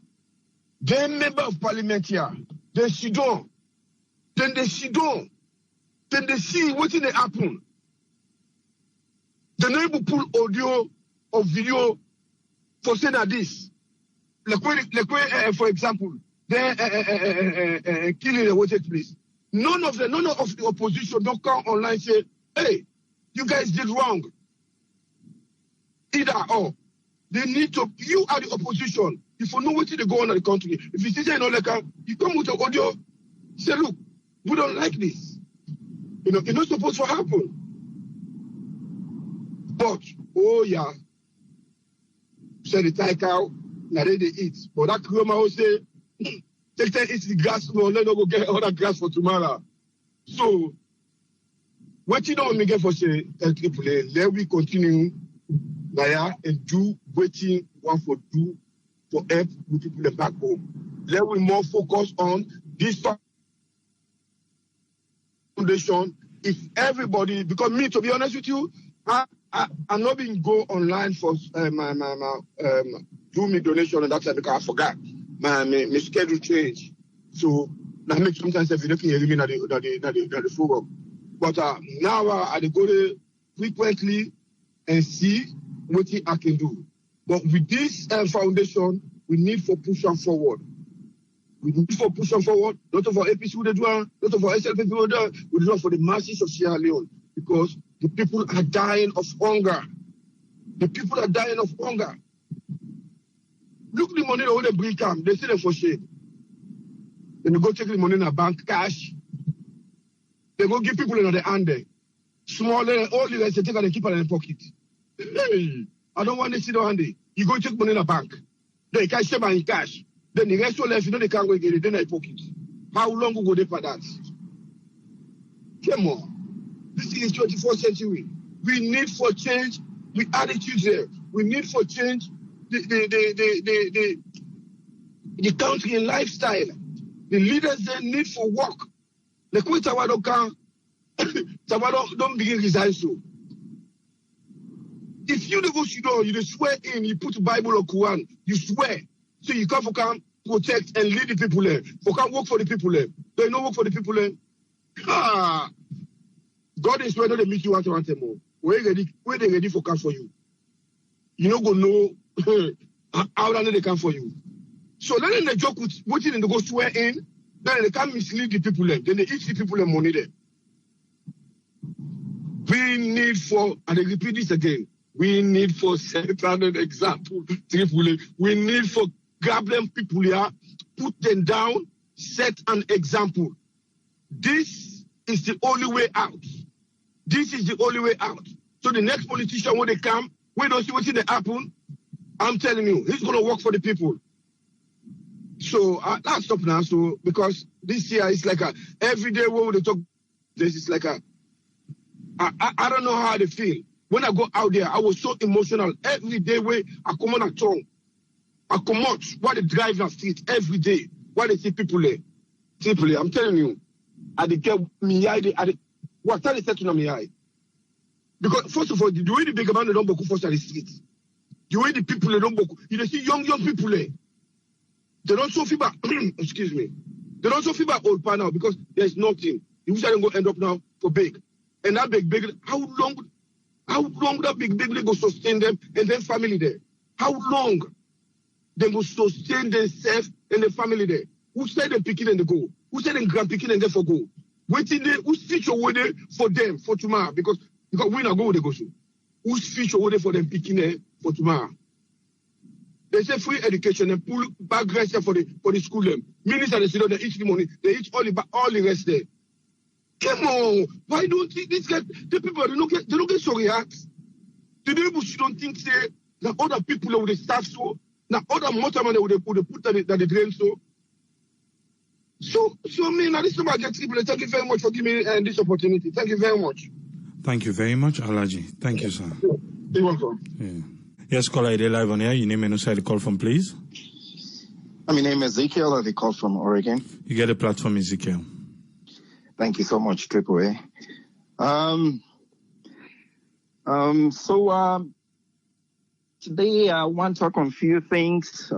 They're member of parliament here. They sit down. Then they sit down. Then they see what's in the happen. They're not able to pull audio or video for saying that this. Like for example, they're killing the water place. None of the opposition don't come online and say, hey, you guys did wrong. Either or. They need to, you are the opposition. If you know what they go on in the country, if you say, you come with your audio, say, look, we don't like this. You know, it's not supposed to happen. But, oh yeah, say the tie cow, now they eat. But that grandma will say, take time eat the grass, no, let them go get other grass for tomorrow. So, what you don't get for say, let we continue and do what you want for do for help with people back home. Let we more focus on this foundation. If everybody, because me, to be honest with you, I'm not being go online for do me donation and that's because I forgot my schedule change. So Now make sometimes if you looking at the forum. But now I go there frequently and see what I can do. But with this foundation, we need for pushing forward. We need for pushing forward. Not of our APC would do, not of our SLP would do, we do for the masses of Sierra Leone because the people are dying of hunger. The people are dying of hunger. Look the money that they bring come. They say them for shame. Then they go take the money in a bank, cash. They go give people in the hand there. Small, all the rest, they take and they keep it in the pocket. Hey, I don't want to sit down there. You go take money in a bank. They cash them in cash. Then the rest of left, you know they can't go get it. Then they pocket. How long go they for that? Come on. This is 24th century. We need for change. We attitude there. We need for change the country and lifestyle. The leaders there need for work. The quit Tawado can Tawado don't begin resign so. If you go Sudan, you swear in, you put Bible or Quran, you swear. So you come for come protect and lead the people there. For come work for the people there. They no work for the people there. Ah, God is whether they meet you want them more. Where they ready for come for you. You don't go know how long they come for you. So then they joke with what in they go swear in, then they can't mislead the people there. Then they eat the people their money there. We need for, and I repeat this again, we need for set an example. We need for grab them people here, put them down, set an example. This is the only way out. This is the only way out. So the next politician, when they come, we don't see what's in the happen. I'm telling you, he's going to work for the people. So let's stop now. So because this year is like every day when they talk, this is like I don't know how they feel. When I go out there, I was so emotional. Every day when I come on a tongue, I come out while they drive the street every day. While they see people there. Simply, I'm telling you, I get me what are they saying to me? Because first of all, the way the big man they don't go first at the streets. The way the people they don't go, you see young people there. They don't so feel back. Excuse me. They don't so feel back old pan now because there's nothing. You wish I don't go end up now for big. And that big, how long that big they go sustain them and their family there? How long they will sustain themselves and their family there? Who said them picking and they go? Who said them grand picking and they for go? Waiting there, who's future way there for them for tomorrow? Because we not go they go so. Who's future way there for them picking there for tomorrow? They say free education and pull back rest for the school them. Minister they say they eat the money, they eat all the rest there. Come on, why don't these guys, the people they don't get sorry acts? The people don't think say that other people with the staff so, now other motormen would put that they drain so. So me now this about get people. Thank you very much for giving me this opportunity. Thank you very much. Thank you very much, Alaji. Thank you, sir. You're welcome. Yeah. Yes, caller, you're live on air. Your name and who side the call from, please. My name is Ezekiel. I call from Oregon. You get a platform, Ezekiel. Thank you so much, Triple A. Today I want to talk on a few things.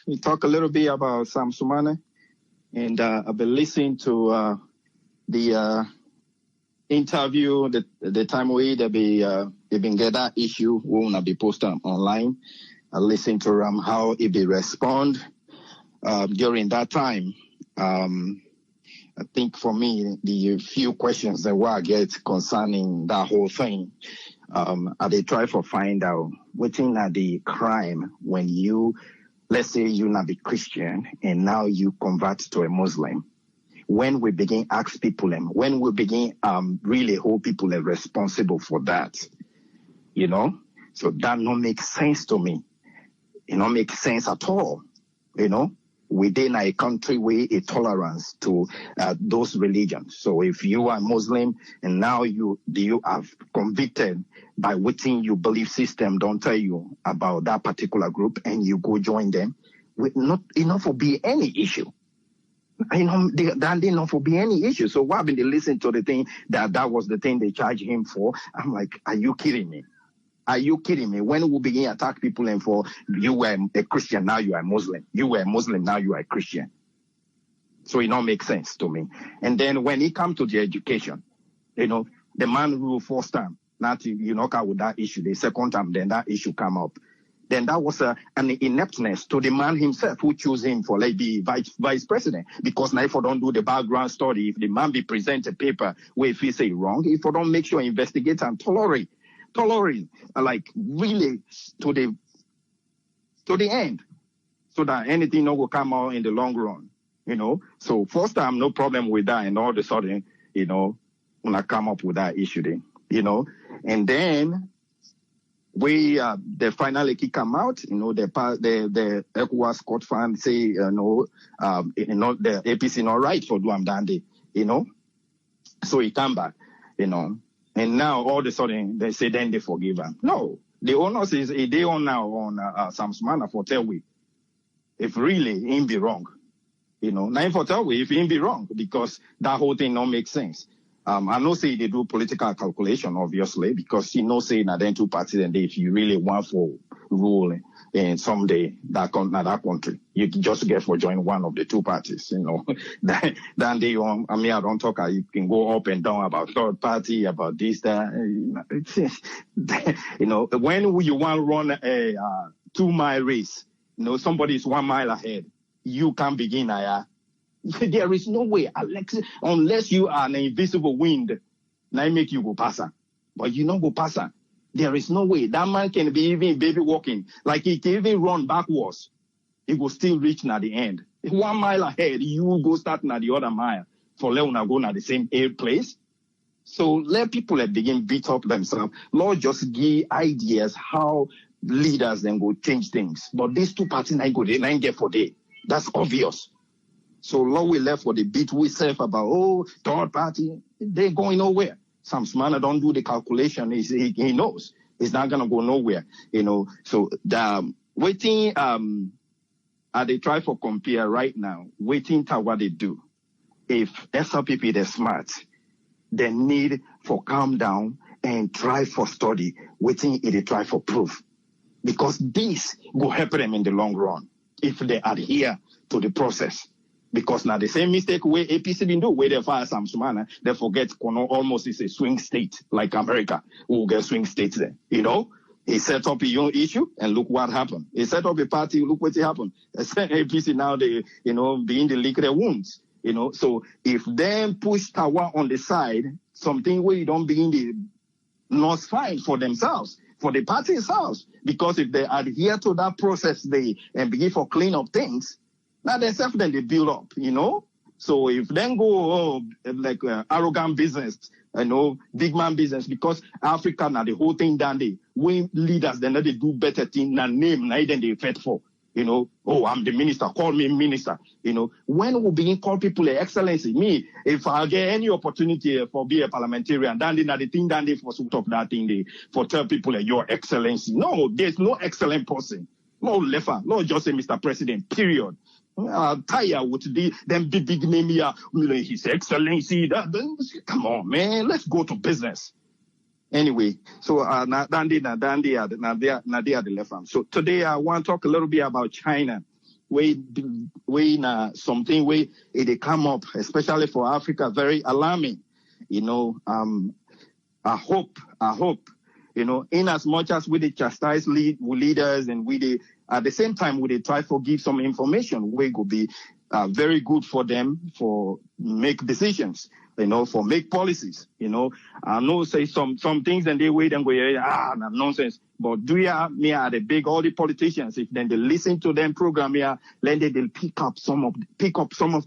We talk a little bit about Sam Sumane, and I've been listening to the interview, the time they've been get that issue will be posted online. I listened to how he be respond during that time. I think for me, the few questions that I get concerning that whole thing, they try to find out what's in the crime when you, let's say you not be Christian and now you convert to a Muslim. When we begin ask people, when we begin really hold people responsible for that, so that don't make sense to me. It don't make sense at all, within a country with a tolerance to those religions. So if you are Muslim and now you have convicted by what you belief system don't tell you about that particular group and you go join them, with not enough will be any issue. That didn't not for be any issue. So why been they listen to the thing that was the thing they charged him for? I'm like, are you kidding me? Are you kidding me? When we begin to attack people and for you were a Christian, now you are Muslim. You were a Muslim, now you are a Christian. So it don't make sense to me. And then when it comes to the education, the man ruled first time. Nothing, with that issue. The second time, then that issue come up. Then that was an ineptness to the man himself who chose him for be vice president. Because now if I don't do the background story, if the man be present a paper where if he say wrong, if I don't make sure investigate and tolerate, like really to the end, so that anything not will come out in the long run, So first time, no problem with that, and all of a sudden, when I come up with that issue, then, and then they finally kick them out, the ECOWAS court fund say, the APC not right for Duam Dande, so he come back, and now all of a sudden they say then they forgive him. No, the onus is they own now on Sam Sumana for tell we if really him be wrong, now for tell we if him be wrong because that whole thing don't make sense. I know say they do political calculation, obviously, because say that then two parties and if you really want for rule and someday that country, you can just get for join one of the two parties, Then they I don't talk, you can go up and down about third party, about this, that, when you want to run a 2-mile race, somebody is 1 mile ahead, you can begin, there is no way, unless you are an invisible wind, now make you go past. But you don't go past. There is no way. That man can be even baby walking. Like he can even run backwards. He will still reach at the end. 1 mile ahead, you will go starting at the other mile. For Leone go at the same place. So let people begin beat up themselves. Lord, just give ideas how leaders then go change things. But these two parties, they get for day. That's obvious. So long we left for the beat we self about, third party, they're going nowhere. Sam Sumana don't do the calculation. He knows it's not going to go nowhere, So waiting, they try for compare right now, waiting to what they do. If SLPP, they're smart, they need for calm down and try for study, waiting they try for proof. Because this will help them in the long run if they adhere to the process. Because now the same mistake where APC didn't do, where they fire Sam Sumana, they forget Kono almost is a swing state like America, who will get swing states there. He set up his own issue and look what happened. He set up a party, look what happened. APC now they, being the lick their wounds. So if they push Tawa on the side, something where you don't begin the North fight for themselves, for the party itself, because if they adhere to that process, and begin for clean up things. Now themselves then they build up, So if then go arrogant business, big man business, because Africa now the whole thing down there, when leaders then they do better thing than name, now then they fight for, I'm the minister, call me minister, When we begin call people excellency, me, if I get any opportunity for be a parliamentarian, then the thing down there for sort of that thing, for tell people your excellency. No, there's no excellent person. No lefa, no just say Mr. President, period. Tired with them big name here, His Excellency. Come on, man, let's go to business. Anyway, so they are the left arm. So today I want to talk a little bit about China. Something where they come up, especially for Africa, very alarming. I hope, in as much as we chastise leaders and at the same time, we try to give some information where it could be very good for them for make decisions, for make policies, I know say some things and they wait and go, nonsense. But do you the big all the politicians, if then they listen to them program here, then they'll pick up some of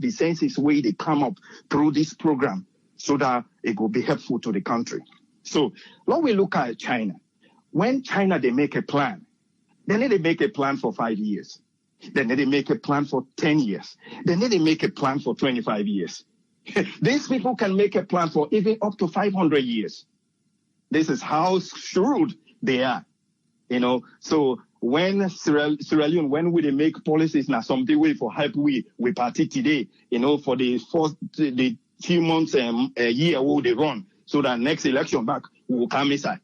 the senses where they come up through this program so that it will be helpful to the country. So when we look at China, when China they make a plan, then they make a plan for 5 years. Then they make a plan for 10 years. Then they make a plan for 25 years. These people can make a plan for even up to 500 years. This is how shrewd they are. So when Sierra Leone, when we make policies now, something way for help we party today, for the few months, a year will they run, so that next election back will come inside.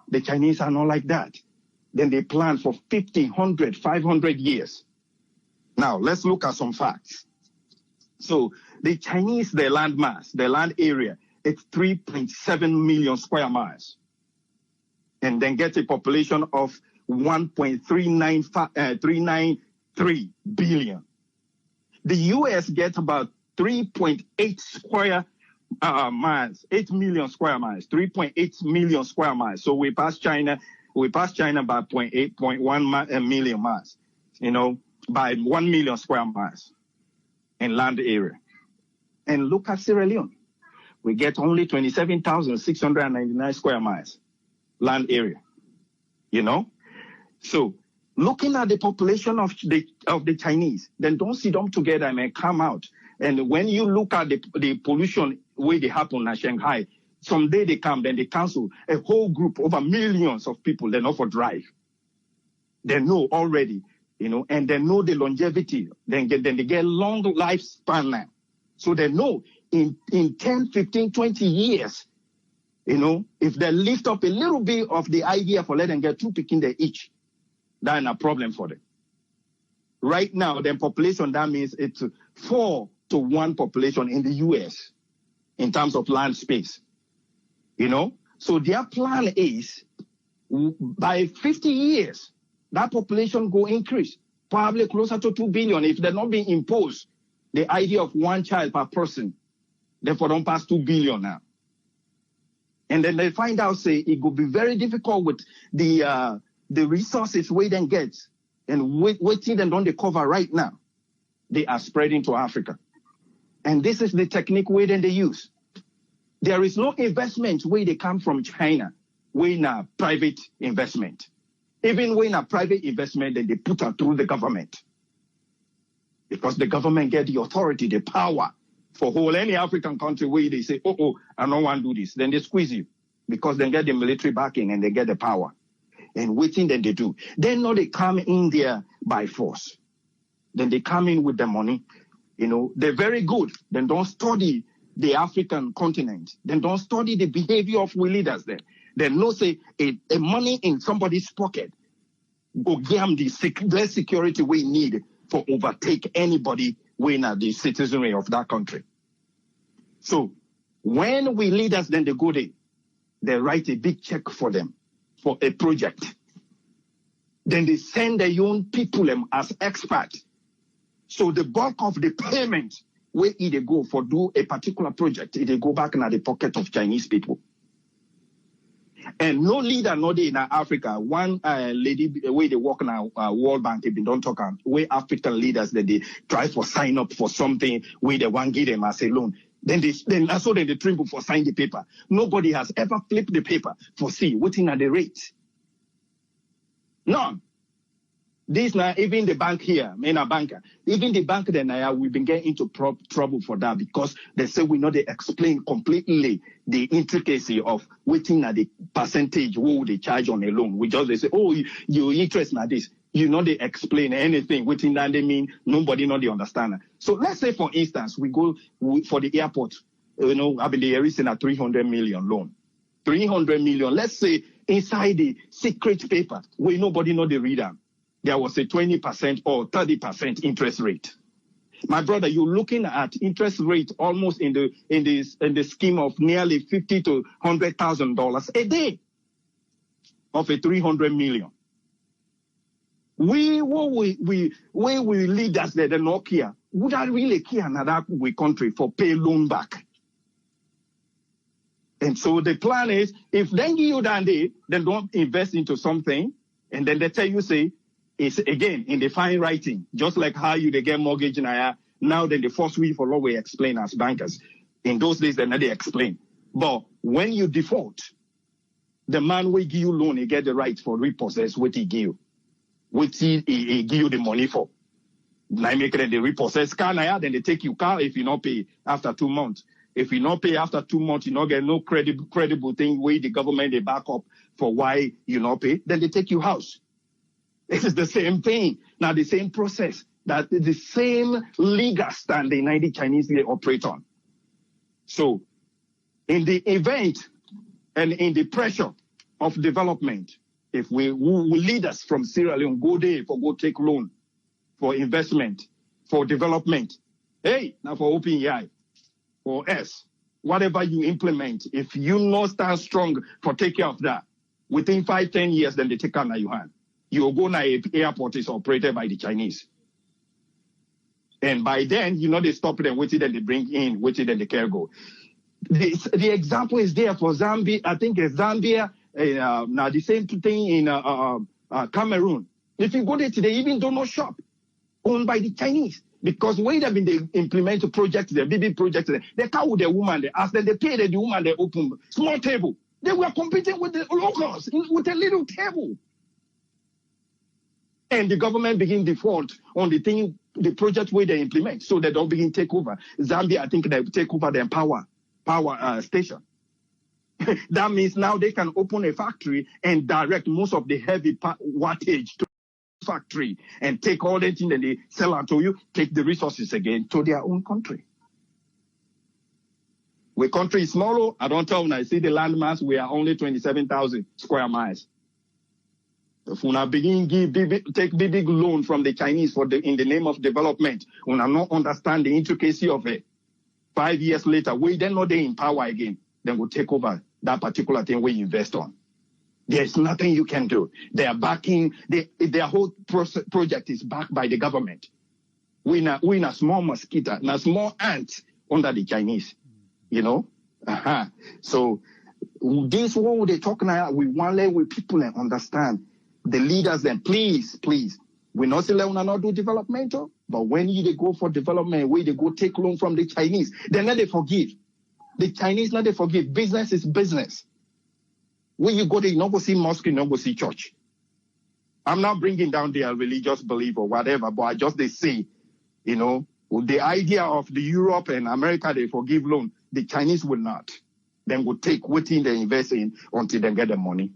The Chinese are not like that. Then they plan for 50, 100, 500 years. Now, let's look at some facts. So the Chinese, their land mass, their land area, it's 3.7 million square miles. And then get a population of 1.393 billion. The US gets about 3.8 square miles, 8 million square miles, 3.8 million square miles. So we pass China by 0.1 million miles, by 1 million square miles in land area. And look at Sierra Leone. We get only 27,699 square miles land area, So looking at the population of the Chinese, then don't sit them together and come out. And when you look at the pollution where they happen in Shanghai, someday they come, then they cancel a whole group over millions of people, they know for drive. They know already, and they know the longevity. Then they get long lifespan now. So they know in 10, 15, 20 years, if they lift up a little bit of the idea for letting them get 2 picking there each, that's a problem for them. Right now, the population, that means it's 4 to 1 population in the US in terms of land space. So their plan is by 50 years, that population go increase, probably closer to 2 billion if they're not being imposed the idea of 1 child per person. Therefore, don't pass 2 billion now. And then they find out, say, it will be very difficult with the resources we then get and waiting them on the cover right now. They are spreading to Africa. And this is the technique we then they use. There is no investment where they come from China, where in a private investment. Even when a private investment, then they put it through the government. Because the government get the authority, the power for whole any African country where they say, I don't want to do this. Then they squeeze you because they get the military backing and they get the power. And waiting, then they do. Then no, they come in there by force. Then they come in with the money. They're very good. Then don't study the African continent. Then don't study the behavior of we leaders there. Then no say a money in somebody's pocket go give them the security we need for overtake anybody when the citizenry of that country. So when we leaders then they go there, they write a big check for them for a project. Then they send their own people as experts. So the bulk of the payment where they go for do a particular project, they go back in the pocket of Chinese people. And no leader, no day in Africa. One lady, where they work in a World Bank, they don't talk about where African leaders that they try for sign up for something where they want give them as a loan. Then they tremble for sign the paper. Nobody has ever flipped the paper for see waiting at the rate. None. This now, even the bank here, a banker, even the bank then we've been getting into trouble for that because they say we know they explain completely the intricacy of waiting at the percentage who they charge on a loan. We just they say, you interest in this. They explain anything waiting that they mean nobody know they understand. So let's say for instance we go for the airport. I've been there is a 300 million loan. 300 million. Let's say inside the secret paper where nobody know the reader. There was a 20% or 30% interest rate. My brother, you're looking at interest rate almost in the scheme of nearly $50,000 to $100,000 a day of a 300 million. We leaders that are not care, would I really care another country for pay loan back? And so the plan is, if then you then don't invest into something, and then they tell you, say, it's again in the fine writing, just like how they get mortgage now then the first we for law we explain as bankers. In those days, they never explain. But when you default, the man will give you loan, he get the right for repossess what he give you. What he give you the money for. Now make it the repossess car now, then they take you car if you not pay after 2 months. If you not pay after 2 months, you not get no credible thing where the government they back up for why you not pay, then they take you house. This is the same thing. Now, the same process, that the same legal standing that the Chinese they operate on. So, in the event and in the pressure of development, if we lead us from Sierra Leone, go there for go take loan, for investment, for development, Hey, now for OpenAI, for us, whatever you implement, if you not stand strong for take care of that, within 5-10 years, then they take out your hand. You'll go now, airport is operated by the Chinese. And by then, they stop them, waiting, then they bring in, waiting, then they can go. The example is there for Zambia. I think Zambia, now the same thing in Cameroon. If you go there today, even do not shop owned by the Chinese. Because when they've been implement a project, the big project, they come with the woman, they ask them, they pay the woman, they open small table. They were competing with the locals with a little table. And the government begin default on the project where they implement, so they don't begin take over. Zambia, I think they take over their power station. That means now they can open a factory and direct most of the heavy wattage to the factory and take all that thing and they sell it to you, take the resources again to their own country. We country is smaller. I don't tell when I see the landmass, we are only 27,000 square miles. If we begin take big loan from the Chinese in the name of development, we not understand the intricacy of it. 5 years later, we then know they in power again. Then we'll take over that particular thing we invest on. There's nothing you can do. They are backing, their whole project is backed by the government. We're a small mosquito, a small ant under the Chinese, So this what they talk now, we want to let with people and understand. The leaders then, please, we not say let not do developmental, but when they go for development, where they go take loan from the Chinese, then let they forgive. The Chinese not they forgive. Business is business. When you go there, you not go see mosque, you not go see church. I'm not bringing down their religious belief or whatever, but I just they say, the idea of the Europe and America they forgive loan, the Chinese will not. Then will take waiting they invest in until they get the money.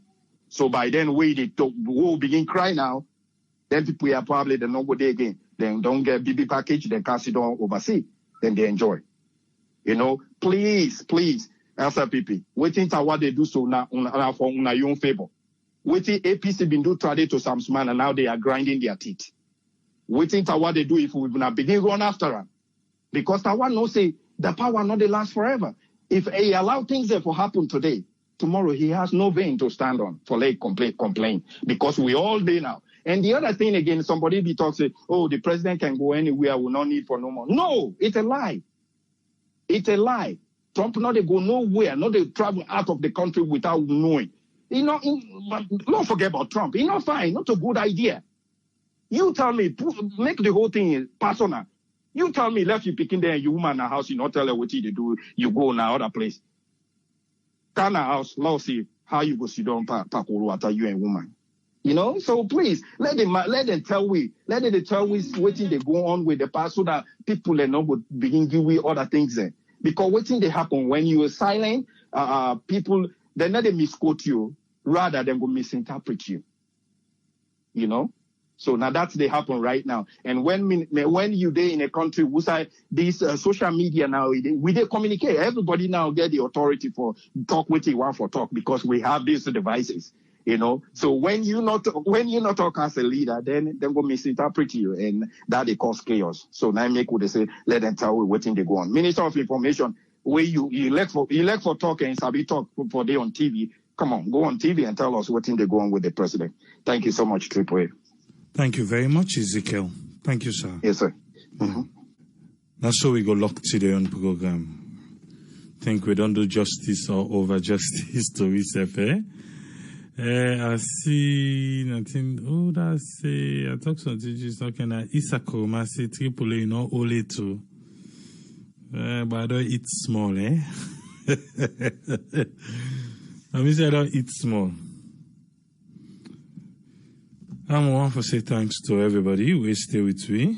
So by then, we'll begin cry now. Then people are probably they not go there again. Then don't get BB package, then cast it on overseas. Then they enjoy. Please, answer people. Waiting to what they do so now for your own favor. Waiting APC been do trade to some man and now they are grinding their teeth. Waiting to what they do if we not begin run after them. Because that one no say the power not they last forever. If he allow things that will happen today, tomorrow he has no vein to stand on for like complain because we all day now. And the other thing again, somebody be talking, oh, the president can go anywhere, will not need for no more. No, it's a lie. It's a lie. Trump not they go nowhere, not they travel out of the country without knowing. Don't forget about Trump. It's not fine, not a good idea. You tell me, make the whole thing personal. You tell me, left you picking there, you woman in a house, you not tell her what you do, you go in another place. Kind of house, now see how you go sit down, after you and woman. So please let them tell we waiting they go on with the past so that people are not begin give we other things there. Because waiting they happen when you are silent, people they not they misquote you rather than go misinterpret you. So now that's they happen right now. And when you there in a country, we say this social media now, we they communicate. Everybody now get the authority for talk what you want for talk because we have these devices. So when you not talk as a leader, then go misinterpret you, and that they cause chaos. So now make what they say, let them tell you what thing they go on. Minister of Information, where you elect for talk and sabi talk for day on TV. Come on, go on TV and tell us what thing they go on with the president. Thank you so much, Triple A. Thank you very much, Ezekiel. Thank you, sir. Yes, sir. Mm-hmm. That's how we go locked today on program. Think we don't do justice or over justice to Isefe. I see nothing. Oh, that's I talk something. She's talking at Isako. I say Tripoli, only two. But I don't eat small, eh? I mean, I don't eat small. I want to say thanks to everybody who stay with me.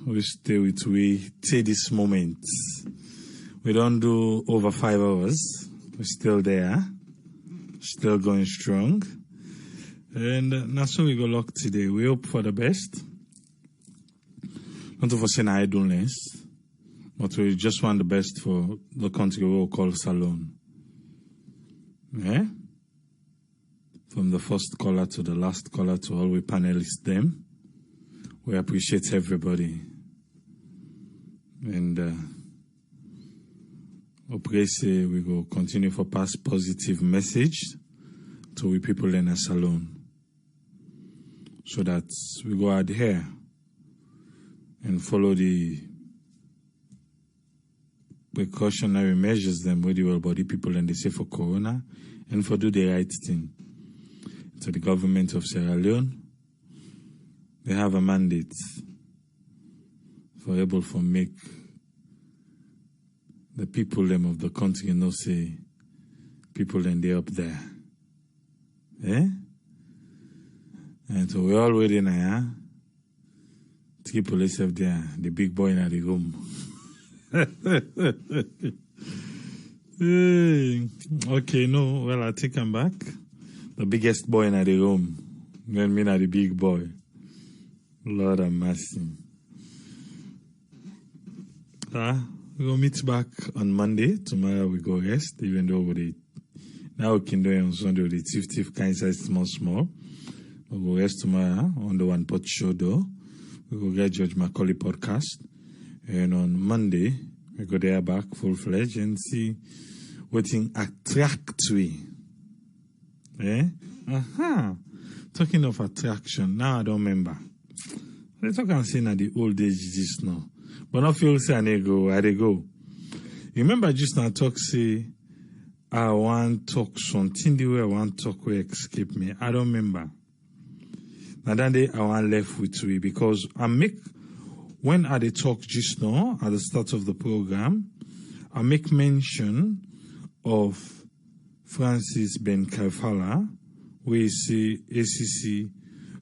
We stay with me till this moment. We don't do over 5 hours. We're still there. Still going strong. And that's how we go lock today. We hope for the best. Not for saying idleness, but we just want the best for the country we'll call Salone. Yeah? From the first caller to the last caller to all we panelists them. We appreciate everybody. And we pray say we go continue for pass positive message to we people in a salon, so that we go adhere and follow the precautionary measures them with the body people and they say for corona, and for do the right thing. To the government of Sierra Leone, they have a mandate for able to make the people them of the country know say people then they up there. Eh? And so we all waiting now. Three police up there, the big boy in the room. Okay, no, well I take him back. The biggest boy in the room. When me not the big boy. Lord have mercy. We go meet back on Monday. Tomorrow we go rest, even though now we can do it on Sunday with the tiff kind size small. We go rest tomorrow on the One Pot Show though. We go get George Macaulay podcast. And on Monday, we go there back full-fledged and see what thing attract we. Eh? Talking of attraction, now I don't remember. Let's talk and say now the old age just now. But not feel say I they go. You remember just now talk say I want talk something the way I want talk will escape me. I don't remember. Now that day I want left with we because when I talk just now at the start of the program, I make mention of Francis Ben Kaifala, where say ACC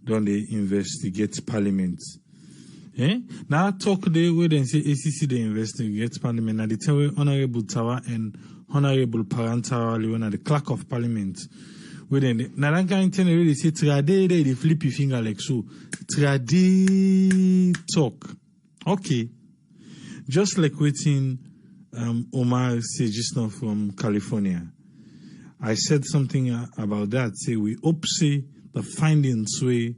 don't they investigate Parliament. Now I talk the way they say ACC they investigate Parliament. Now they tell Honorable Tawa and Honorable Parantara Leone the clerk of Parliament. Now that kind of thing really say trade they flip your finger like so. Trade talk. Okay. Just like waiting Omar say just now from California. I said something about that. Say we hope say the findings way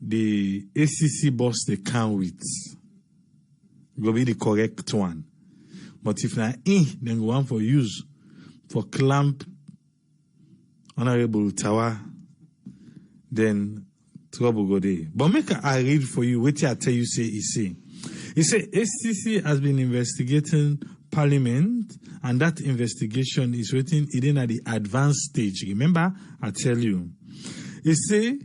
the ACC boss they come with will be the correct one. But if not then go on for use for clamp Honorable Tawa, then trouble go there. But make I read for you what I tell you say he say. He say ACC has been investigating Parliament, and that investigation is waiting even at the advanced stage. Remember, I tell you. He say,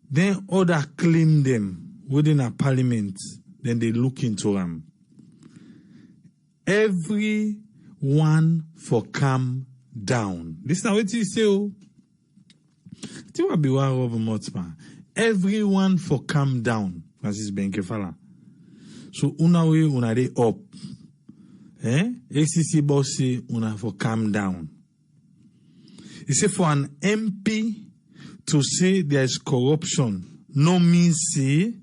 then other claim them within a Parliament, then they look into them. Everyone for calm down. This is what he say. Everyone for calm down. Francis Ben Kaifala. So una dey up. ACC boss say una for calm down. He say for an MP to say there is corruption, no means say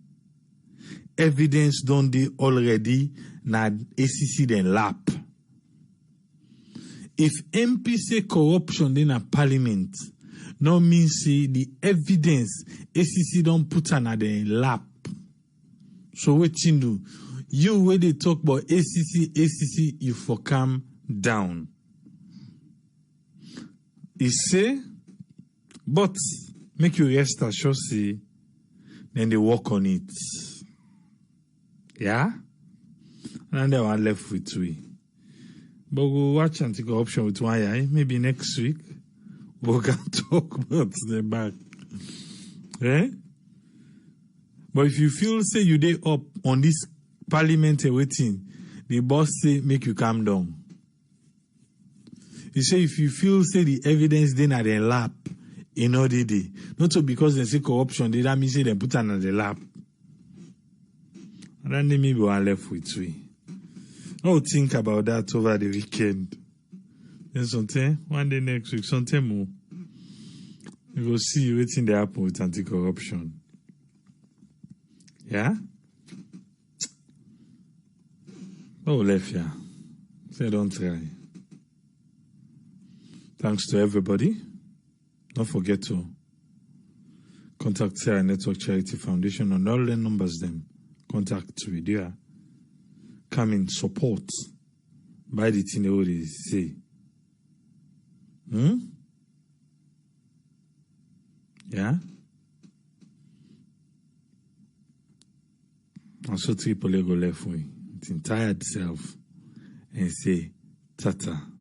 evidence don't dey already na ACC then lap. If MP say corruption then a Parliament, no means say the evidence ACC don't put on at the lap. So what you do? You when they talk about ACC, you for calm down. He say, but make you rest assured say, then they work on it. Yeah? And they one left with we. But we'll watch anti-corruption with one eye. Maybe next week we can talk about the back. But if you feel say you day up on this Parliament waiting, the boss say make you calm down. He say if you feel say the evidence then at the lap, in all the day. Not so because they say corruption, they don't mean say they put on at the lap. And then maybe we're left with we. I'll think about that over the weekend. Then something, one day next week, something more. We will see what's in the happen with anti-corruption. Yeah? Oh, left, yeah. Say don't try. Thanks to everybody. Don't forget to contact Sarah Network Charity Foundation on all the numbers them. Contact with you. Come in support. By the thing they always say. Yeah? And so people go left way. It's tired self and say, Tata.